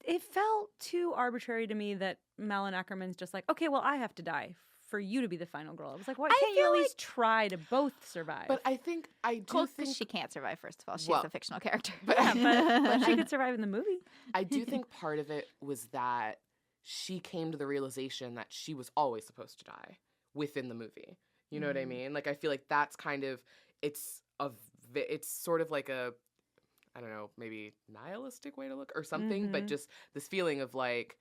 It felt too arbitrary to me that Malin Ackerman's just like, okay, well, I have to die for you to be the final girl. I was like, why I can't you feel at least try to both survive? But I think I do Well, think she can't survive, first of all. She's Well, a fictional character. but she could survive in the movie. I do think part of it was that she came to the realization that she was always supposed to die within the movie. You know what I Mm. mean? Like, I feel like that's kind of it's sort of like a, I don't know, maybe nihilistic way to look or something, but Mhm. just this feeling of like,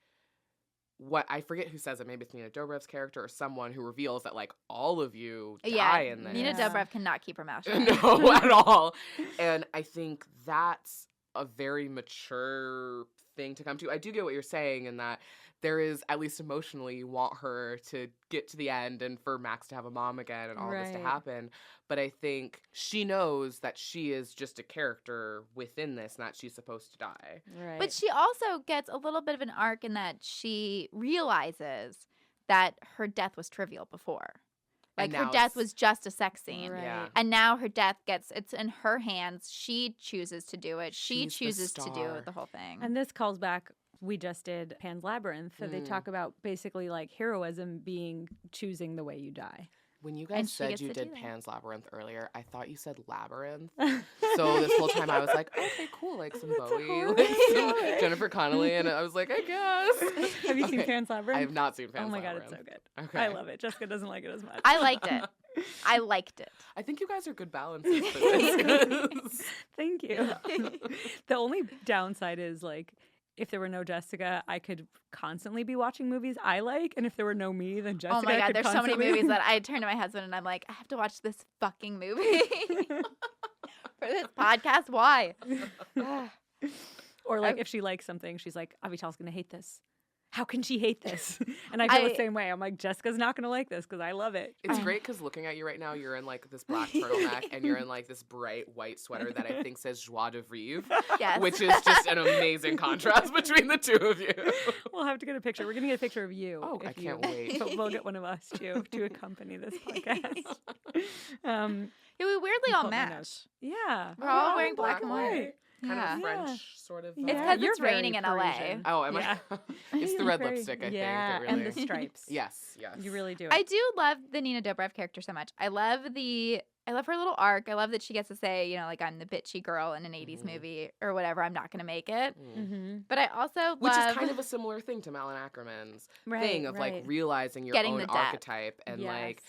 what I forget who says it. Maybe it's Nina Dobrev's character or someone who reveals that like all of you die in this. Nina Yeah. Dobrev cannot keep her mouth shut. No, at all. And I think that's a very mature thing to come to. I do get what you're saying in that there is, at least emotionally, you want her to get to the end and for Max to have a mom again and all of this to Right. happen. But I think she knows that she is just a character within this, not she's supposed to die. Right. But she also gets a little bit of an arc in that she realizes that her death was trivial before. And Like her now death it's- was just a sex scene. Right. Yeah. And now her death it's in her hands. She chooses to do it. She She's the chooses to do star. the whole thing. And this calls back, we just did Pan's Labyrinth. So they Mm. talk about basically like heroism being choosing the way you die. When you And guys she said gets you to do did that. Pan's Labyrinth earlier, I thought you said Labyrinth. So this whole time I was like, okay, cool, like some That's a Bowie, horror like some movie. Jennifer Connelly, and I was like, I guess. Have you seen Okay. Pan's Labyrinth? I have not seen Pan's Oh my Labyrinth. god, it's so good. Okay. I love it. Jessica doesn't like it as much. I liked it. I liked it. I think you guys are good balances for this. Thank you. The only downside is like if there were no Jessica, I could constantly be watching movies I like, and if there were no me, then Jessica. Oh my god, could there's so many constantly- movies that I turn to my husband and I'm like, I have to watch this fucking movie for this podcast. Why? Or like if she likes something, she's like, Avital's gonna hate this. how can she hate this? And I feel the same way. I'm like, Jessica's not going to like this because I love it. It's great because looking at you right now, you're in like this black turtleneck and you're in like this bright white sweater that I think says joie de vivre, Yes. which is just an amazing contrast between the two of you. We'll have to get a picture. We're going to get a picture of you. Oh, I can't wait. So we'll get one of us too to accompany this podcast. Yeah, we weirdly all pull up my match. notes. Yeah. We're all Yeah, wearing black and white. Kind Yeah. of French sort of. Yeah. It's vibe. because You're it's very raining in LA. Parisian. Oh, am Yeah. I? It's the You're red very- lipstick, I yeah, think. It really. and the stripes. Yes, yes. You really do. I do love the Nina Dobrev character so much. I love her little arc. I love that she gets to say, you know, like, I'm the bitchy girl in an 80s movie or whatever. I'm not going to make it. Mm-hmm. But I also Which love is kind of a similar thing to Malin Ackerman's Right, thing of like right. realizing your Getting own the depth. archetype and Yes. like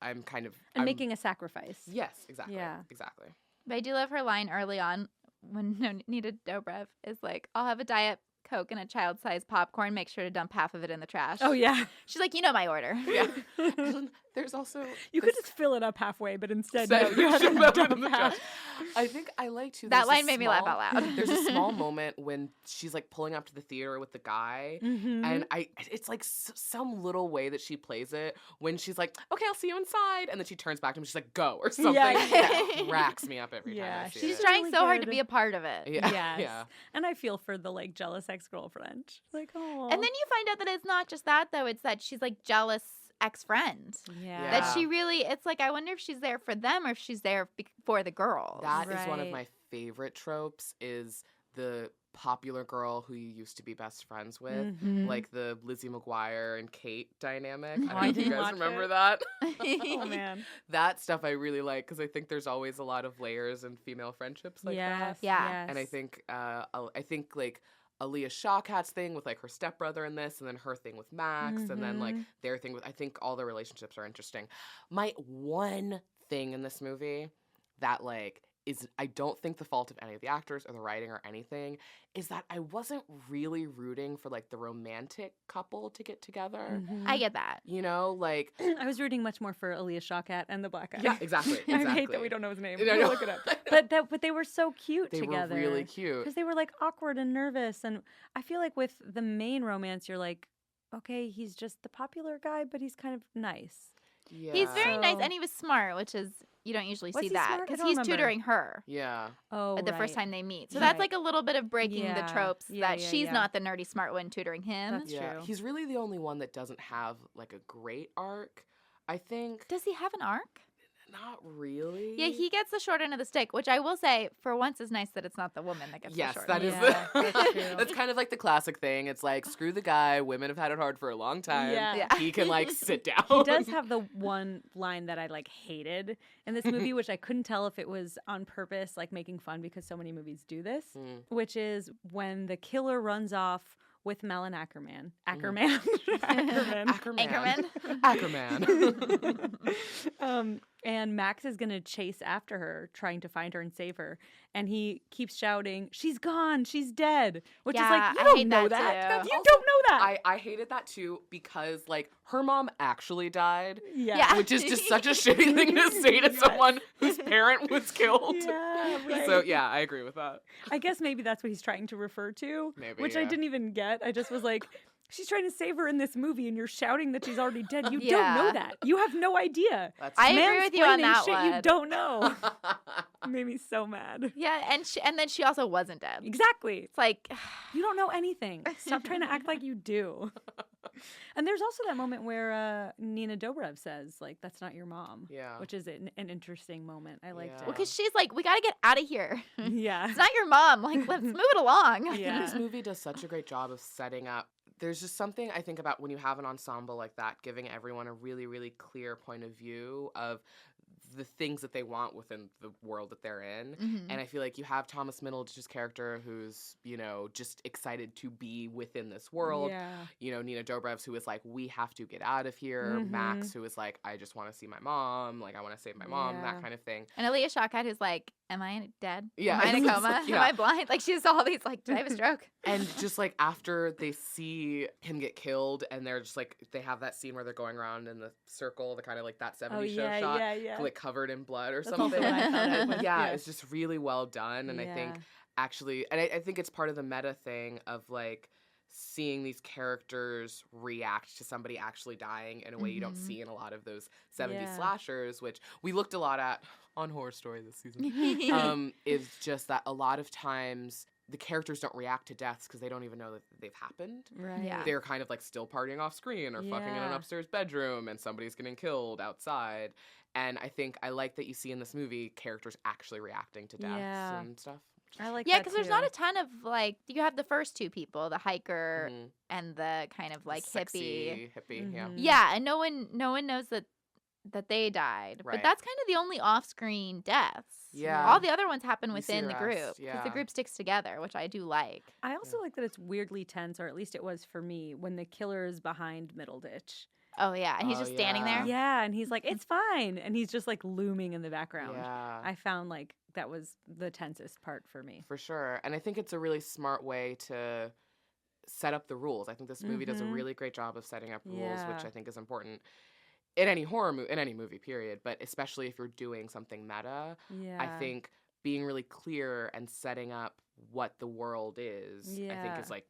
I'm And making a sacrifice. Yes, exactly. Yeah. Exactly. But I do love her line early on when Nina Dobrev is like, I'll have a Diet Coke and a child-sized popcorn. Make sure to dump half of it in the trash. Oh, yeah. She's like, you know my order. Yeah. And there's also You could this- just fill it up halfway, but instead, Said no, you have shove to it in dump the half. trash. I think I like to. That line made me laugh out loud. There's a small moment when she's like pulling up to the theater with the guy, Mm-hmm. and it's like some little way that she plays it when she's like, "Okay, I'll see you inside," and then she turns back to him, she's like, "Go" or something. Yeah. That cracks me up every time Yeah, I see She's it. trying really so hard to good. be a part of it. Yeah, Yes. yeah. And I feel for the like jealous ex-girlfriend. She's like, oh. And then you find out that it's not just that, though. It's that she's like jealous ex-friend. yeah. That Yeah. she really, it's like, I wonder if she's there for them or if she's there for the girls. That is one of Right. my favorite tropes. Is the popular girl who you used to be best friends with. Mhm. Like the Lizzie McGuire and Kate dynamic. Oh, I I don't know if you didn't guys watch remember it. that. Oh man. That stuff I really like because I think there's always a lot of layers in female friendships like yes. that. Yeah. Yes. And I think like Aaliyah Shawkat's thing with like her stepbrother in this, and then her thing with Max, and then like Mhm. their thing with. I think all the relationships are interesting. My one thing in this movie that like is I don't think the fault of any of the actors or the writing or anything is that I wasn't really rooting for like the romantic couple to get together. Mhm. I get that. You know, like I was rooting much more for Aaliyah Shawkat and the black guy. yeah, exactly. Exactly. I hate that we don't know his name. I We'll know. look it up. I know. But they were so cute They together. were really cute. Because they were like awkward and nervous, and I feel like with the main romance, you're like, okay, he's just the popular guy, but he's kind of nice. Yeah. He's very nice So- and he was smart, which is, you don't usually Was see he that. smart? I Because don't he's remember. tutoring her Yeah. Oh, at the first right. time they meet. So Right. that's like a little bit of breaking the Yeah. tropes Yeah, that yeah, she's yeah. not the nerdy smart one tutoring him. That's Yeah. true. He's really the only one that doesn't have like a great arc. I think Does he have an arc? not really. Yeah, he gets the short end of the stick, which I will say, for once, is nice that it's not the woman that gets Yes, the short that end. is Yeah, the that's true. that's kind of like the classic thing. It's like screw the guy. Women have had it hard for a long time. Yeah. Yeah. He can like sit down. He does have the one line that I like hated in this movie, which I couldn't tell if it was on purpose, like making fun because so many movies do this, which is when the killer runs off with Malin Ackerman. Ackerman. Ackerman. Ackerman. Anchorman. Ackerman. And Max is going to chase after her, trying to find her and save her. And he keeps shouting, "She's gone. She's dead." Which is Yeah, like, you I don't hate know that that. too. You Also, don't know that. I hated that too because like her mom actually died. Yeah. Which is just such a shitty thing to say to someone whose parent was killed. Yeah, right. So yeah, I agree with that. I guess maybe that's what he's trying to refer to, Maybe, which I yeah. didn't even get. I just was like, she's trying to save her in this movie, and you're shouting that she's already dead. You don't Yeah. know that. You have no idea. That's I agree with you on Mansplaining that shit you one. don't know. Made me so mad. Yeah, and then she also wasn't dead. Exactly. It's like, You don't know anything. Stop trying to act like you do. And there's also that moment where Nina Dobrev says, like, that's not your mom. Yeah. Which is an interesting moment. I liked Yeah. well, because she's like, we got to get out of here. it. Yeah. It's not your mom. Like, let's move it along. I think Yeah. this movie does such a great job of setting up. There's just something I think about when you have an ensemble like that, giving everyone a really, really clear point of view of the things that they want within the world that they're in. Mhm. And I feel like you have Thomas Middleditch's character who's, you know, just excited to be within this world. Yeah. You know, Nina Dobrev's who is like, we have to get out of here. Mhm. Max, who is like, I just want to see my mom. Like, I want to save my mom, Yeah. that kind of thing. And Aaliyah Shawkat is like, am I dead? Yeah. Am I in a It's coma? like, Am yeah. I blind? Like, she has all these, like, did I have a stroke? And just like after they see him get killed and they're just like, they have that scene where they're going around in the circle, the kind of like that 70s Oh, show yeah, shot, yeah, yeah. like covered in blood or That's also something. what I thought of with- Yeah, yeah. it's just really well done. And I think Yeah. actually, and I think it's part of the meta thing of like seeing these characters react to somebody actually dying in a way you don't see in a lot of those 70s slashers, which we looked a lot at on Horror Story this season, is just that a lot of times the characters don't react to deaths because they don't even know that they've happened. Right. Yeah. They're kind of like still partying off screen or fucking in an upstairs bedroom and somebody's getting killed outside. And I think I like that you see in this movie characters actually reacting to deaths and stuff. I like Yeah, that because there's too. not a ton of, like, you have the first two people, the hiker and the kind of, like, Sexy, hippie, yeah. Yeah, and no one knows that they died. Right. But that's kind of the only off-screen deaths. Yeah. All the other ones happen You see within the group rest, because the group sticks together, which I do like. I also like that it's weirdly tense, or at least it was for me, when the killer is behind Middleditch. Oh, yeah, and he's just standing there. Yeah, and he's like, it's fine. And he's just like looming in the background. Yeah. I found like that was the tensest part for me. For sure. And I think it's a really smart way to set up the rules. I think this movie does a really great job of setting up rules, which I think is important in any horror movie, in any movie, period. But especially if you're doing something meta, I think being really clear and setting up what the world is, I think is like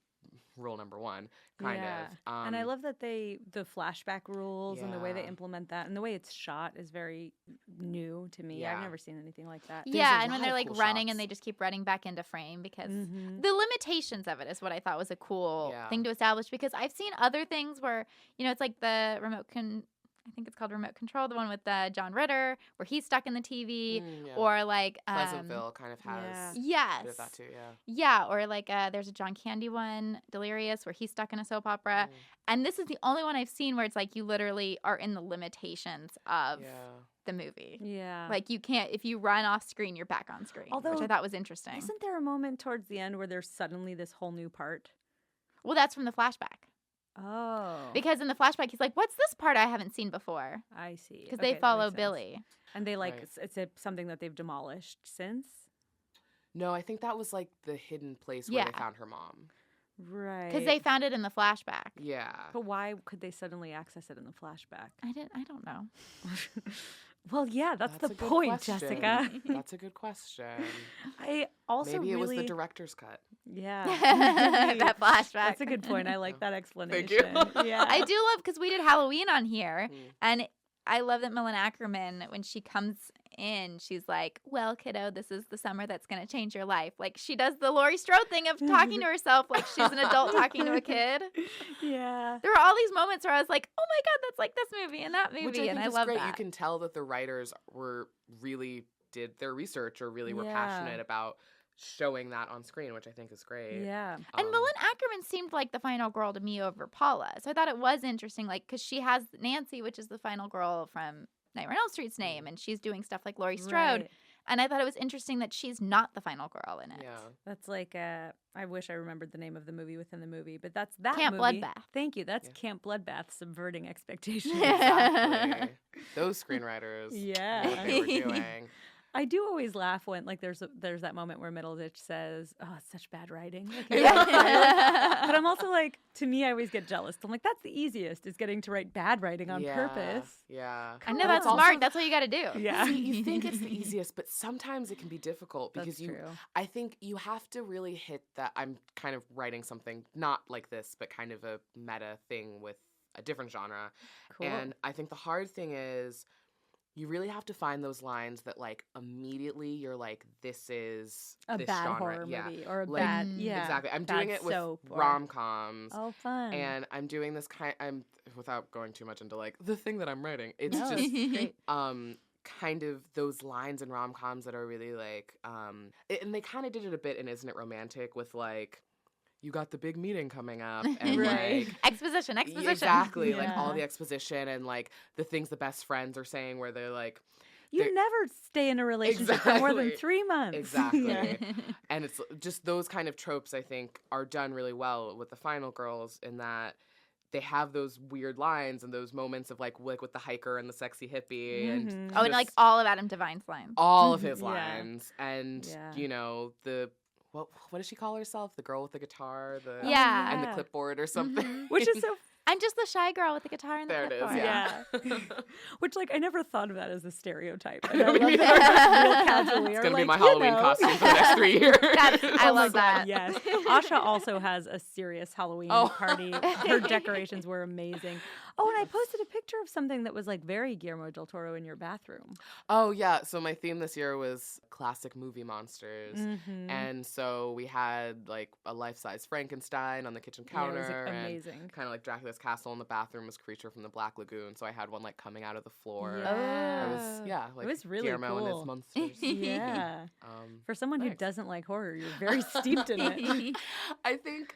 rule number one, kind of. And I love that the flashback rules and the way they implement that and the way it's shot is very new to me. I've never seen anything like that. Yeah, and when they're like running and they just keep running back into frame because the limitations of it is what I thought was a cool thing to establish, because I've seen other things where, you know, it's like the I think it's called Remote Control, the one with John Ritter, where he's stuck in the TV, or like Pleasantville kind of has yes, a bit of that too, or like there's a John Candy one, Delirious, where he's stuck in a soap opera, and this is the only one I've seen where it's like you literally are in the limitations of the movie. Yeah, like you can't, if you run off screen, you're back on screen, which I thought was interesting. Isn't there a moment towards the end where there's suddenly this whole new part? Well, that's from the flashback. Oh. Because in the flashback, he's like, what's this part I haven't seen before? I see. Because they follow Billy. And they like, it's something that they've demolished since? No, I think that was like the hidden place where they found her mom. Right. Because they found it in the flashback. Yeah. But why could they suddenly access it in the flashback? I don't know. Well, yeah, that's the point, Jessica. That's a good question. I also Maybe it was the director's cut. Yeah. That flashback. That's a good point. I like that explanation. Thank you. Yeah. I do love, because we did Halloween on here, and I love that Millen Ackerman, when she comes in, she's like, well, kiddo, this is the summer that's going to change your life. Like, she does the Laurie Strode thing of talking to herself like she's an adult talking to a kid. Yeah. There were all these moments where I was like, oh my God, that's like this movie and that movie. Which I think and I is love great. that. You can tell that the writers did their research or really were passionate about showing that on screen, which I think is great. Yeah. And Millen Ackerman seemed like the final girl to me over Paula. So I thought it was interesting, like, because she has Nancy, which is the final girl from Nightmare on Elm Street's name, and she's doing stuff like Laurie Strode. Right. And I thought it was interesting that she's not the final girl in it. Yeah. That's like, I wish I remembered the name of the movie within the movie, but that's that Camp movie. Bloodbath. Thank you. That's Camp Bloodbath, subverting expectations. Exactly. Those screenwriters. Yeah. Knew what they were doing. I do always laugh when, like, there's that moment where Middleditch says, "Oh, it's such bad writing." Like, but I'm also like, to me, I always get jealous. I'm like, that's the easiest, is getting to write bad writing on purpose. Yeah. I know that's smart. That's what you got to do. Yeah. See, you think it's the easiest, but sometimes it can be difficult because That's true. I think you have to really hit that. I'm kind of writing something not like this, but kind of a meta thing with a different genre. Cool. And I think the hard thing is, you really have to find those lines that, like, immediately you're like, this is a this bad genre. horror movie or a Like, bad, exactly. I'm bad doing it with soap or- rom-coms. Oh, fun. And I'm doing this I'm without going too much into like the thing that I'm writing. It's No, just it's great. kind of those lines in rom-coms that are really like and they kind of did it a bit in Isn't It Romantic with like, you got the big meeting coming up and Right. like Exposition. exactly, like all Yeah. the exposition and like the things the best friends are saying where they're like, You never stay in a relationship for more than Exactly. 3 months. Exactly. Yeah. and it's just those kind of tropes I think are done really well with the final girls, in that they have those weird lines and those moments of like with the hiker and the sexy hippie and Mhm. Oh, and like all of Adam Devine's lines. all of his Yeah. lines and Yeah. you know what does she call herself, the girl with the guitar, Yeah. and the clipboard or something. Which is so I'm just the shy girl with the guitar and the There it is, clipboard. yeah. Which, like, I never thought of that as a stereotype. And I love that real casually. It's Or, going to be like, my you Halloween know. costume for the next 3 years. I Oh my love that. God, yes. Asha also has a serious Halloween party. Her decorations were amazing. Oh, and I posted a picture of something that was like very Guillermo del Toro in your bathroom. Oh, yeah. So my theme this year was classic movie monsters. Mm-hmm. And so we had like a life-size Frankenstein on the kitchen counter. Yeah, it was amazing. Kind of like Dracula's castle in the bathroom was Creature from the Black Lagoon. So I had one like coming out of the floor. Yeah. Like It was really Guillermo and his cool. monsters. Yeah. For someone who thanks. doesn't like horror, you're very steeped in it. I think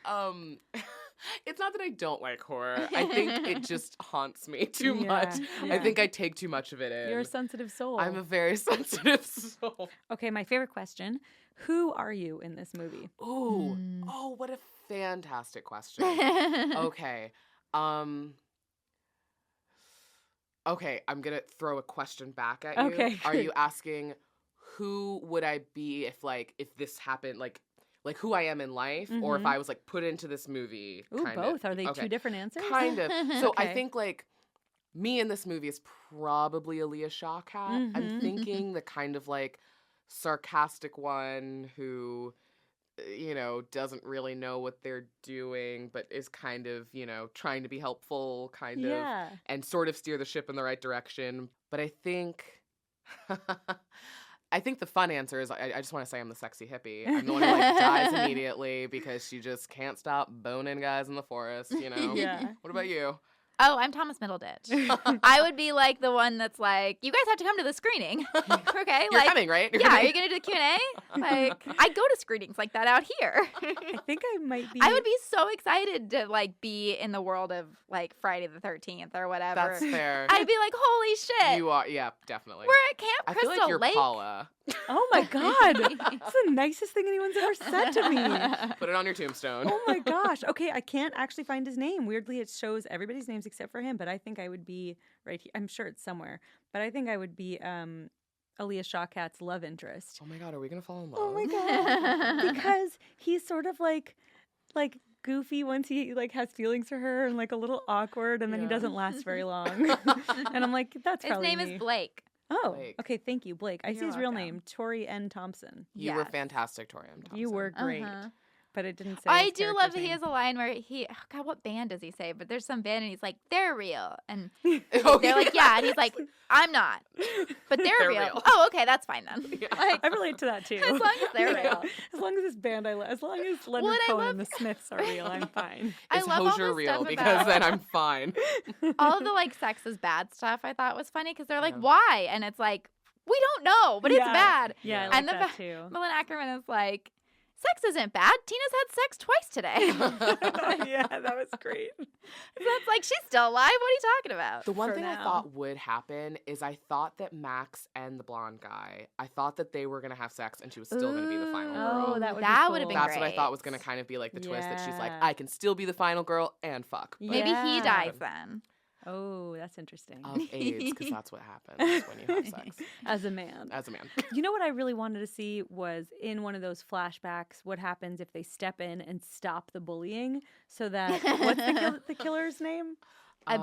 it's not that I don't like horror. I think it just haunts me too much. Yeah. I think I take too much of it in. You're a sensitive soul. I'm a very sensitive soul. Okay, my favorite question. Who are you in this movie? Ooh. Oh, what a fantastic question. Okay. Okay, I'm going to throw a question back at you. Okay. Are you asking who would I be if this happened, like who I am in life, or if I was like put into this movie? Ooh, kind both. of? Are they two different answers? Kind of. So I Okay. think like me in this movie is probably Aaliyah Shawkat. I'm thinking the kind of like sarcastic one who, doesn't really know what they're doing, but is kind of, trying to be helpful, kind of, and sort of steer the ship in the right direction. But I think, the fun answer is I just want to say I'm the sexy hippie. I'm the one who like dies immediately because she just can't stop boning guys in the forest, Yeah. What about you? Oh, I'm Thomas Middleditch. I would be like the one that's like, you guys have to come to the screening. Okay, You're like, coming, right? You're yeah, coming? are you gonna do the Q&A? Like, I go to screenings like that out here. I think I might be. I would be so excited to like be in the world of like Friday the 13th or whatever. That's fair. I'd be like, holy shit. You are, yeah, definitely. We're at Camp I Crystal feel like you're Lake. Paula. Oh my God. That's the nicest thing anyone's ever said to me. Put it on your tombstone. Oh my gosh. Okay, I can't actually find his name. Weirdly, it shows everybody's names except for him, but I think I would be right here. I'm sure it's somewhere, but I think I would be Aaliyah Shawkat's love interest. Oh my God, are we gonna fall in love? Oh my God. Because he's sort of like goofy once he like has feelings for her and like a little awkward, and then he Yeah. doesn't last very long. And I'm like, that's His probably name me. is Blake. Oh, Blake. okay. Thank you, Blake. I see You're his real welcome. name, Tori N. Thompson. You were Yes. fantastic, Tori M. Thompson. You were great, Uh-huh. but it didn't say. I his do love character's that he name. has a line where God, what band does he say? But there's some band and he's like, they're real. And Oh, they're like, yeah. And he's like, I'm not. But they're, They're real. real. Oh, okay, that's fine then. Yeah. Like, I relate to that too. as long as they're real. As long as this band as long as Leonard Well, and I Cohen love- and the Smiths are real, I'm fine. I Is love all Hosier the real? stuff Because about then I'm fine. all of the like sex is bad stuff. I thought was funny because they're like, Yeah. why? And it's like, we don't know, but it's Yeah. bad. Yeah, I And like the that fa- too. Millen Ackerman is like, sex isn't bad. Tina's had sex twice today. Yeah, that was great. That's like, she's still alive. What are you talking about? The one For thing I now. thought would happen is I thought that Max and the blonde guy, I thought that they were going to have sex and she was still going to be the final girl. Oh, that would be that cool. would have been That's great. what I thought was going to kind of be like the twist that she's like, Yeah. I can still be the final girl and fuck. But Maybe he Yeah. dies then. Oh, that's interesting. of AIDS, because that's what happens when you have sex As a man. as a man. You know what I really wanted to see was in one of those flashbacks, what happens if they step in and stop the bullying so that, what's the killer's name?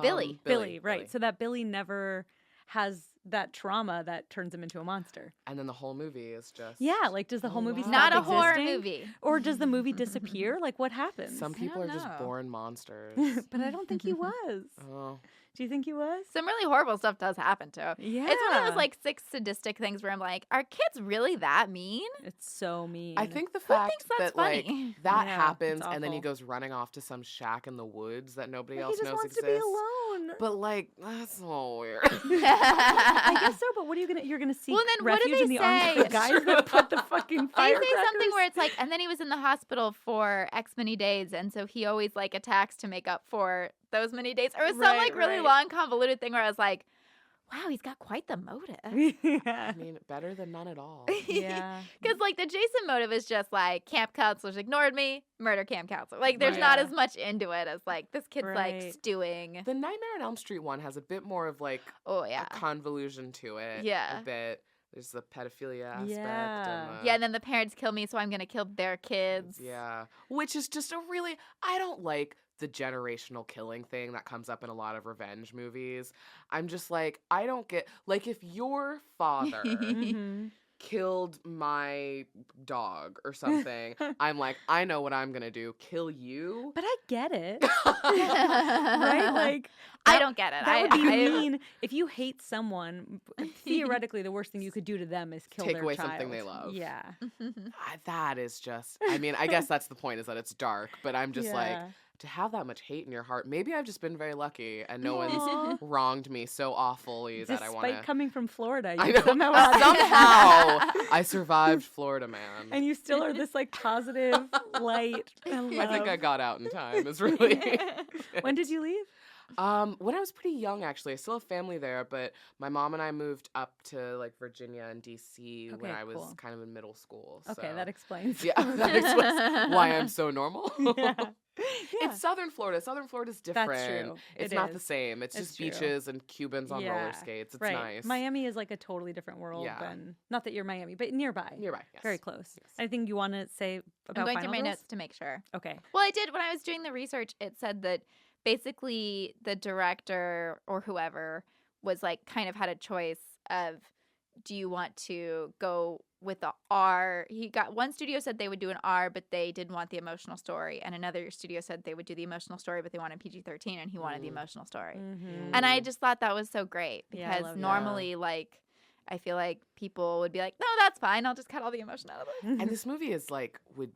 Billy. Billy, right. So that Billy never has that trauma that turns him into a monster. And then the whole movie is just. Yeah, like does the whole Oh, movie wow. stop Not a horror existing? movie. Or does the movie disappear? Like what happens? Some people are don't just know. born monsters. But I don't think he was. Oh. Do you think he was? Some really horrible stuff does happen to him. Yeah. It's one of those like 6 sadistic things where I'm like, are kids really that mean? It's so mean. I think the Who fact thinks that's that like funny? that Yeah, happens it's and then he awful. goes running off to some shack in the woods that nobody But else he just knows wants exists. to be alone. But like that's a little weird. I guess so, but what are you gonna? You're gonna seek Well, then what do refuge they in the arms of the say? guys that put the fucking They firecrackers. say something where it's like, and then he was in the hospital for X many days, and so he always like attacks to make up for those many days. Or it was some Right, like really right. long, convoluted thing where I was like, wow, he's got quite the motive. yeah. I mean, better than none at all. Yeah. Because like the Jason motive is just like camp counselors ignored me, murder camp counselor. Like there's Right. not Yeah. as much into it as like this kid's like Right. stewing. The Nightmare on Elm Street one has a bit more of like Oh yeah. a convolution to it. Yeah. A bit. There's the pedophilia aspect. Yeah. And Yeah, and then the parents kill me, so I'm going to kill their kids. yeah. Which is just I don't like the generational killing thing that comes up in a lot of revenge movies. I'm just like, I don't get, like, if your father Mhm. killed my dog or something, I'm like, I know what I'm going to do. Kill you? But I get it. Right? Like, I don't get it. that would be I mean. If you hate someone, theoretically, the worst thing you could do to them is kill Take their away child. something they love. Yeah. That is just, I mean, I guess that's the point, is that it's dark, but I'm just like, Yeah. to have that much hate in your heart, maybe I've just been very lucky and no Aw. one's wronged me so awfully that I want Despite to. coming from Florida, I you know. somehow had it. Somehow I survived Florida Man. And you still are this like positive light and I think I love. got out in time. Is really. When did you leave? When I was pretty young, actually. I still have family there, but my mom and I moved up to like Virginia and DC when Okay, I was cool. kind of in middle school. Okay, so. that explains. Yeah, that explains why I'm so normal. Yeah. It's Southern Florida. Southern Florida's different. That's true. It's It not is. the same. It's It's just true. beaches and Cubans on roller Yeah, skates. It's right. nice. Miami is like a totally different world Yeah. than, not that you're Miami, but nearby. Nearby, yes. Very close. Yes. Anything you want to say about I'm going Final through my Girls? notes to make sure. Okay. Well, I did when I was doing the research. It said that basically the director or whoever was like kind of had a choice of, do you want to go with the R? He got one studio said they would do an R, but they didn't want the emotional story, and another studio said they would do the emotional story, but they wanted PG-13, and he wanted the emotional story. Mm-hmm. And I just thought that was so great Yeah, I because love that. normally, like, I feel like people would be like, no, that's fine. I'll just cut all the emotion out of it. And this movie is like would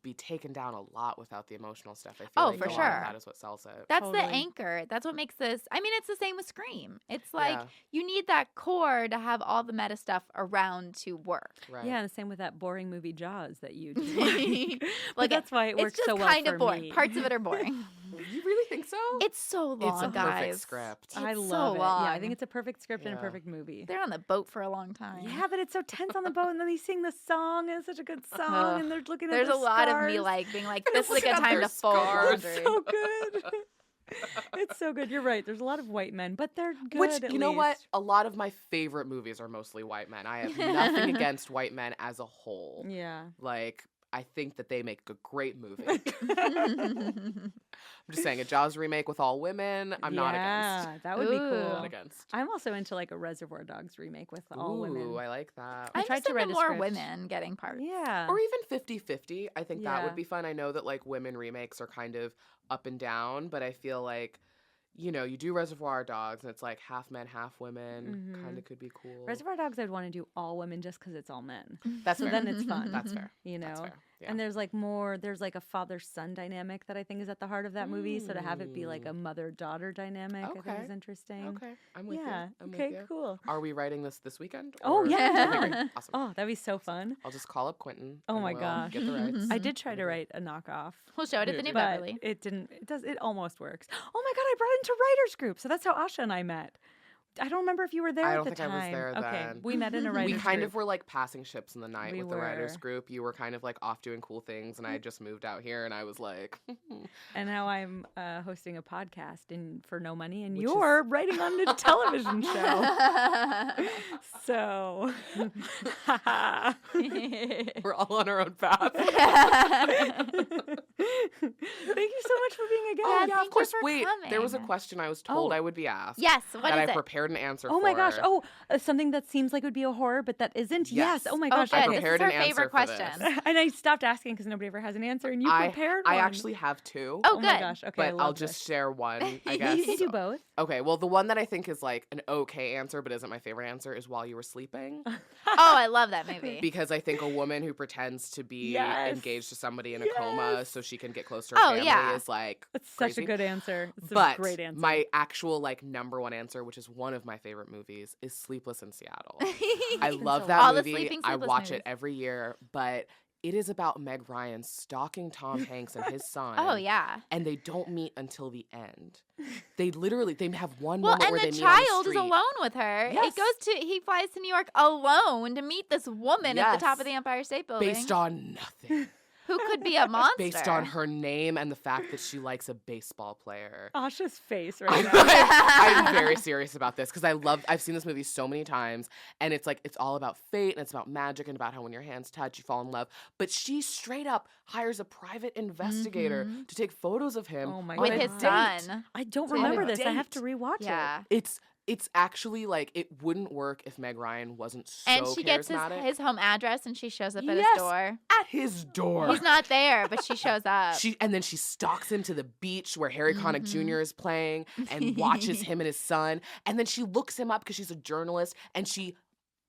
be taken down a lot without the emotional stuff. I feel Oh, like for a lot of sure. that is what sells it. That's the Totally. anchor. That's what makes this. I mean, it's the same with Scream. It's like Yeah. you need that core to have all the meta stuff around to work. Right. Yeah, the same with that boring movie Jaws that you like. But Like, that's why it works It's just so well kind for of boring. me. Parts of it are boring. You really think so? It's so long, It's a perfect guys. script. I It's love so it. long. Yeah, I think it's a perfect script and a Yeah. perfect movie. They're on the boat for a long time. Yeah, but it's so tense on the boat, and then they sing the song, and it's such a good song, Ugh. and they're looking There's at a the lot of me scars. like being like, this is a Look good at time their to fold scars. laundry. So good. It's so good. You're right. There's a lot of white men, but they're good. Which, at you know what? least. A lot of my favorite movies are mostly white men. I have nothing against white men as a whole. Yeah. Like, I think that they make a great movie. I'm just saying, a Jaws remake with all women, I'm not against. Yeah, that would be Ooh. cool. Not against. I'm also into like a Reservoir Dogs remake with all Ooh, women. I like that. I I'm tried just to write into a more script. women getting parts. Yeah. Or even 50-50. I think that Yeah. would be fun. I know that like women remakes are kind of up and down, but I feel like, you know, you do Reservoir Dogs and it's like half men, half women. Mhm. Kind of could be cool. Reservoir Dogs, I'd want to do all women just because it's all men. That's So fair. then it's fun. That's fair. You know? That's fair. Yeah. And there's like more, there's like a father-son dynamic that I think is at the heart of that movie. So to have it be like a mother-daughter dynamic, I think Okay. is interesting. Okay, I'm with Yeah. you. I'm Okay, with you. cool. Are we writing this weekend? Oh, or- yeah. Okay, great. Awesome. Oh, that'd be so fun. I'll just call up Quentin. Oh and my we'll gosh. Get the rights. I did try to write a knockoff, We'll show it at the New but Beverly. it didn't. It almost works. Oh my god, I brought it into writers group, so that's how Asha and I met. I don't remember if you were there I at don't the think time. I was there Okay, then. we met in a writers We kind group. of were like passing ships in the night We with the writers were. group. You were kind of like off doing cool things, and I had just moved out here, and I was like, And now I'm hosting a podcast for no money, and Which you're writing on a television show. So, we're all on our own path. thank you so much for being a guest. Oh, Yeah, yeah, thank of course. you for Wait, there was a coming. question I was told Oh. I would be asked. Yes, what that is I it? prepared an answer Oh for. my gosh! Oh, something that seems like it would be a horror, but that isn't. Yes. Yes. Oh my Oh, gosh! good. I okay. This is prepared our an answer favorite for this. question. And I stopped asking because nobody ever has an answer, and you prepared one. I actually have two, Oh, Oh my good. gosh! Okay, I but love I'll just this. share one, I guess. You can do both. Okay, well, the one that I think is like an okay answer, but isn't my favorite answer, is While You Were Sleeping. Oh, I love that movie. Because I think a woman who pretends to be Yes. engaged to somebody in a coma Yes. so she can get close to her Oh, family yeah. is like It's such a crazy. good answer. It's But a great answer. my actual like number one answer, which is one of my favorite movies, is Sleepless in Seattle. I love that All the movie. Sleeping I Sleepless watch movies. it every year, but it is about Meg Ryan stalking Tom Hanks and his son. Oh, yeah. And they don't meet until the end. They have one Well, moment and where the they meet on the child is street. alone with her. Yes. He flies to New York alone to meet this woman at the top of Yes. the Empire State Building. Based on nothing. Who could be a monster? Based on her name and the fact that she likes a baseball player. Asha's face right now. I'm very serious about this because I've seen this movie so many times, and it's like, it's all about fate and it's about magic and about how when your hands touch, you fall in love. But she straight up hires a private investigator to take photos of him with his son. I don't remember this. I have to rewatch it. It's actually like, it wouldn't work if Meg Ryan wasn't so And she gets charismatic. his home address and she shows up at his door. At his door. He's not there, but she shows up. And then she stalks him to the beach where Harry Connick Jr. is playing and watches him and his son. And then she looks him up because she's a journalist and she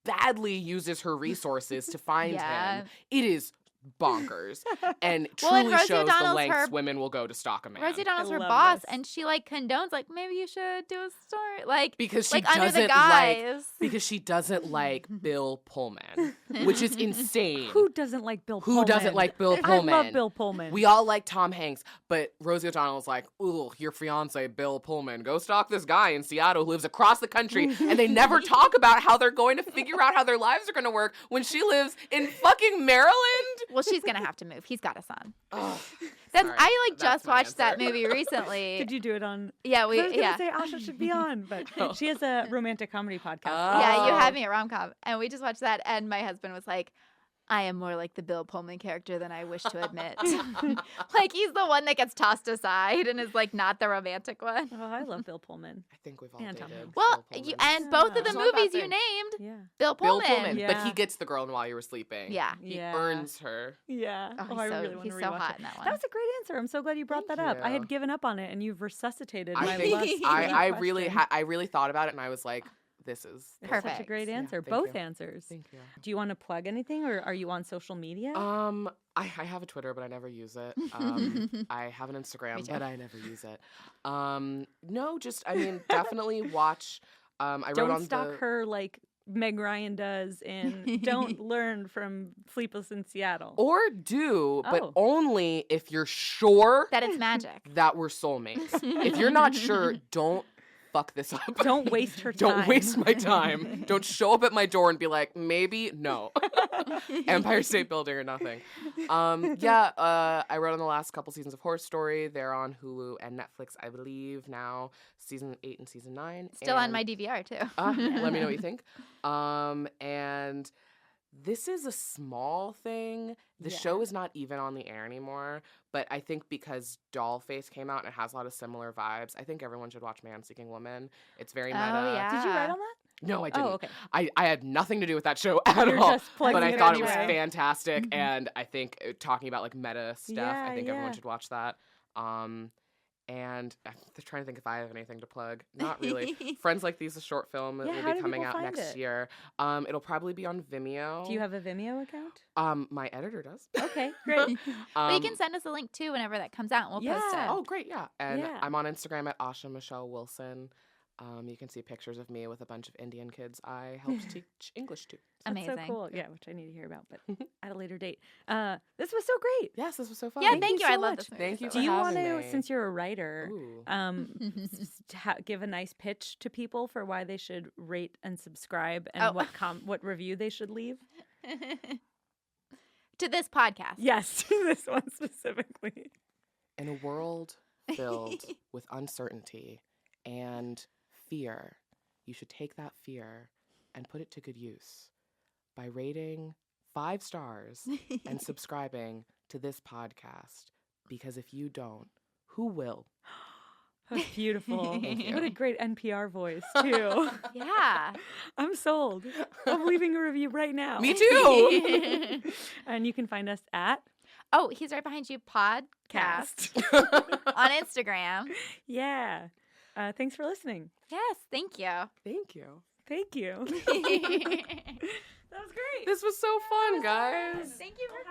badly uses her resources to find him. It is bonkers and truly shows the lengths women will go to stalk a man. Rosie O'Donnell's her boss, and she like condones, like, maybe you should do a story, like, because she like doesn't under the guise. because she doesn't like Bill Pullman, which is insane. Who doesn't like Bill Pullman? Who doesn't like Bill Pullman? I love Bill Pullman. We all like Tom Hanks, but Rosie O'Donnell's like, ooh, your fiance Bill Pullman, go stalk this guy in Seattle who lives across the country, and they never talk about how they're going to figure out how their lives are going to work when she lives in fucking Maryland. Well, she's gonna have to move. He's got a son. Oh, I like That's just my watched that answer. movie recently. Did you do it on? Yeah, I was gonna say Asha should be on, but she has a romantic comedy podcast. Yeah, you had me at rom-com, and we just watched that, and my husband was like, I am more like the Bill Pullman character than I wish to admit. Like, he's the one that gets tossed aside and is like not the romantic one. Oh, I love Bill Pullman. I think we've all And dated. Tom Hanks. Well, Bill you Pullman. and both of the It's not a bad movies you thing. named, Yeah. Bill Bill Pullman. Pullman, but Yeah. he gets the girl while you were sleeping. Yeah. He Yeah. earns her. Yeah. Oh, I he's really want he's to so rewatch hot it. in that one. That was a great answer. I'm so glad you brought Thank that up. I you. had given up on it, and you've resuscitated I my think lust. I really thought about it, and I was like, this is Perfect. Such a great Yeah, answer. thank Both you. answers. Thank you. Do you want to plug anything, or are you on social media? I have a Twitter, but I never use it. I have an Me Instagram, too. but I never use it. No, just, I mean, definitely watch. I wrote Don't on stalk the. her like Meg Ryan does, and don't learn from Sleepless in Seattle. Or do, but Oh. only if you're sure That it's magic. that we're soulmates. If you're not sure, don't fuck this up. Don't waste her time. Don't waste my time. Don't show up at my door and be like, maybe, no. Empire State Building or nothing. I wrote on the last couple seasons of Horror Story. They're on Hulu and Netflix, I believe, now. Season 8 and Season 9. Still on my DVR, too. Let me know what you think. And this is a small thing. The show is not even on the air anymore, but I think because Dollface came out and it has a lot of similar vibes, I think everyone should watch Man Seeking Woman. It's very meta. yeah. Did you write on that? No, I didn't. Oh, okay. I had nothing to do with that show at You're all, just plugging but I it thought it was anyway. fantastic, and I think talking about like meta stuff, Yeah, I think everyone yeah. should watch that. And I'm trying to think if I have anything to plug. Not really. Friends Like These, a short film, it Yeah, how will do be coming people out find next it? year. It'll probably be on Vimeo. Do you have a Vimeo account? My editor does. Okay, great. But you can send us a link, too, whenever that comes out, and we'll post Yeah. it. Oh, great, yeah. And Yeah. I'm on Instagram at Asha Michelle Wilson. You can see pictures of me with a bunch of Indian kids I helped teach English to. That's Amazing. so cool. Yeah, which I need to hear about, but at a later date. This was so great. Yes, this was so fun. Yeah, Thank thank you you. I so love much. this movie. Thank you so for Do you much. want having to, me. since you're a writer, Ooh. give a nice pitch to people for why they should rate and subscribe, and Oh. what review they should leave? To this podcast. Yes, this one specifically. In a world filled with uncertainty and fear, you should take that fear and put it to good use by rating 5 stars and subscribing to this podcast. Because if you don't, who will? That's beautiful. Thank you. What a great NPR voice, too. Yeah. I'm sold. I'm leaving a review right now. Me too. And you can find us at Oh, he's right behind you. Podcast Cast. on Instagram. Yeah. Thanks for listening. Yes, thank you. Thank you. Thank you. That was great. This was so fun, guys. Thank you for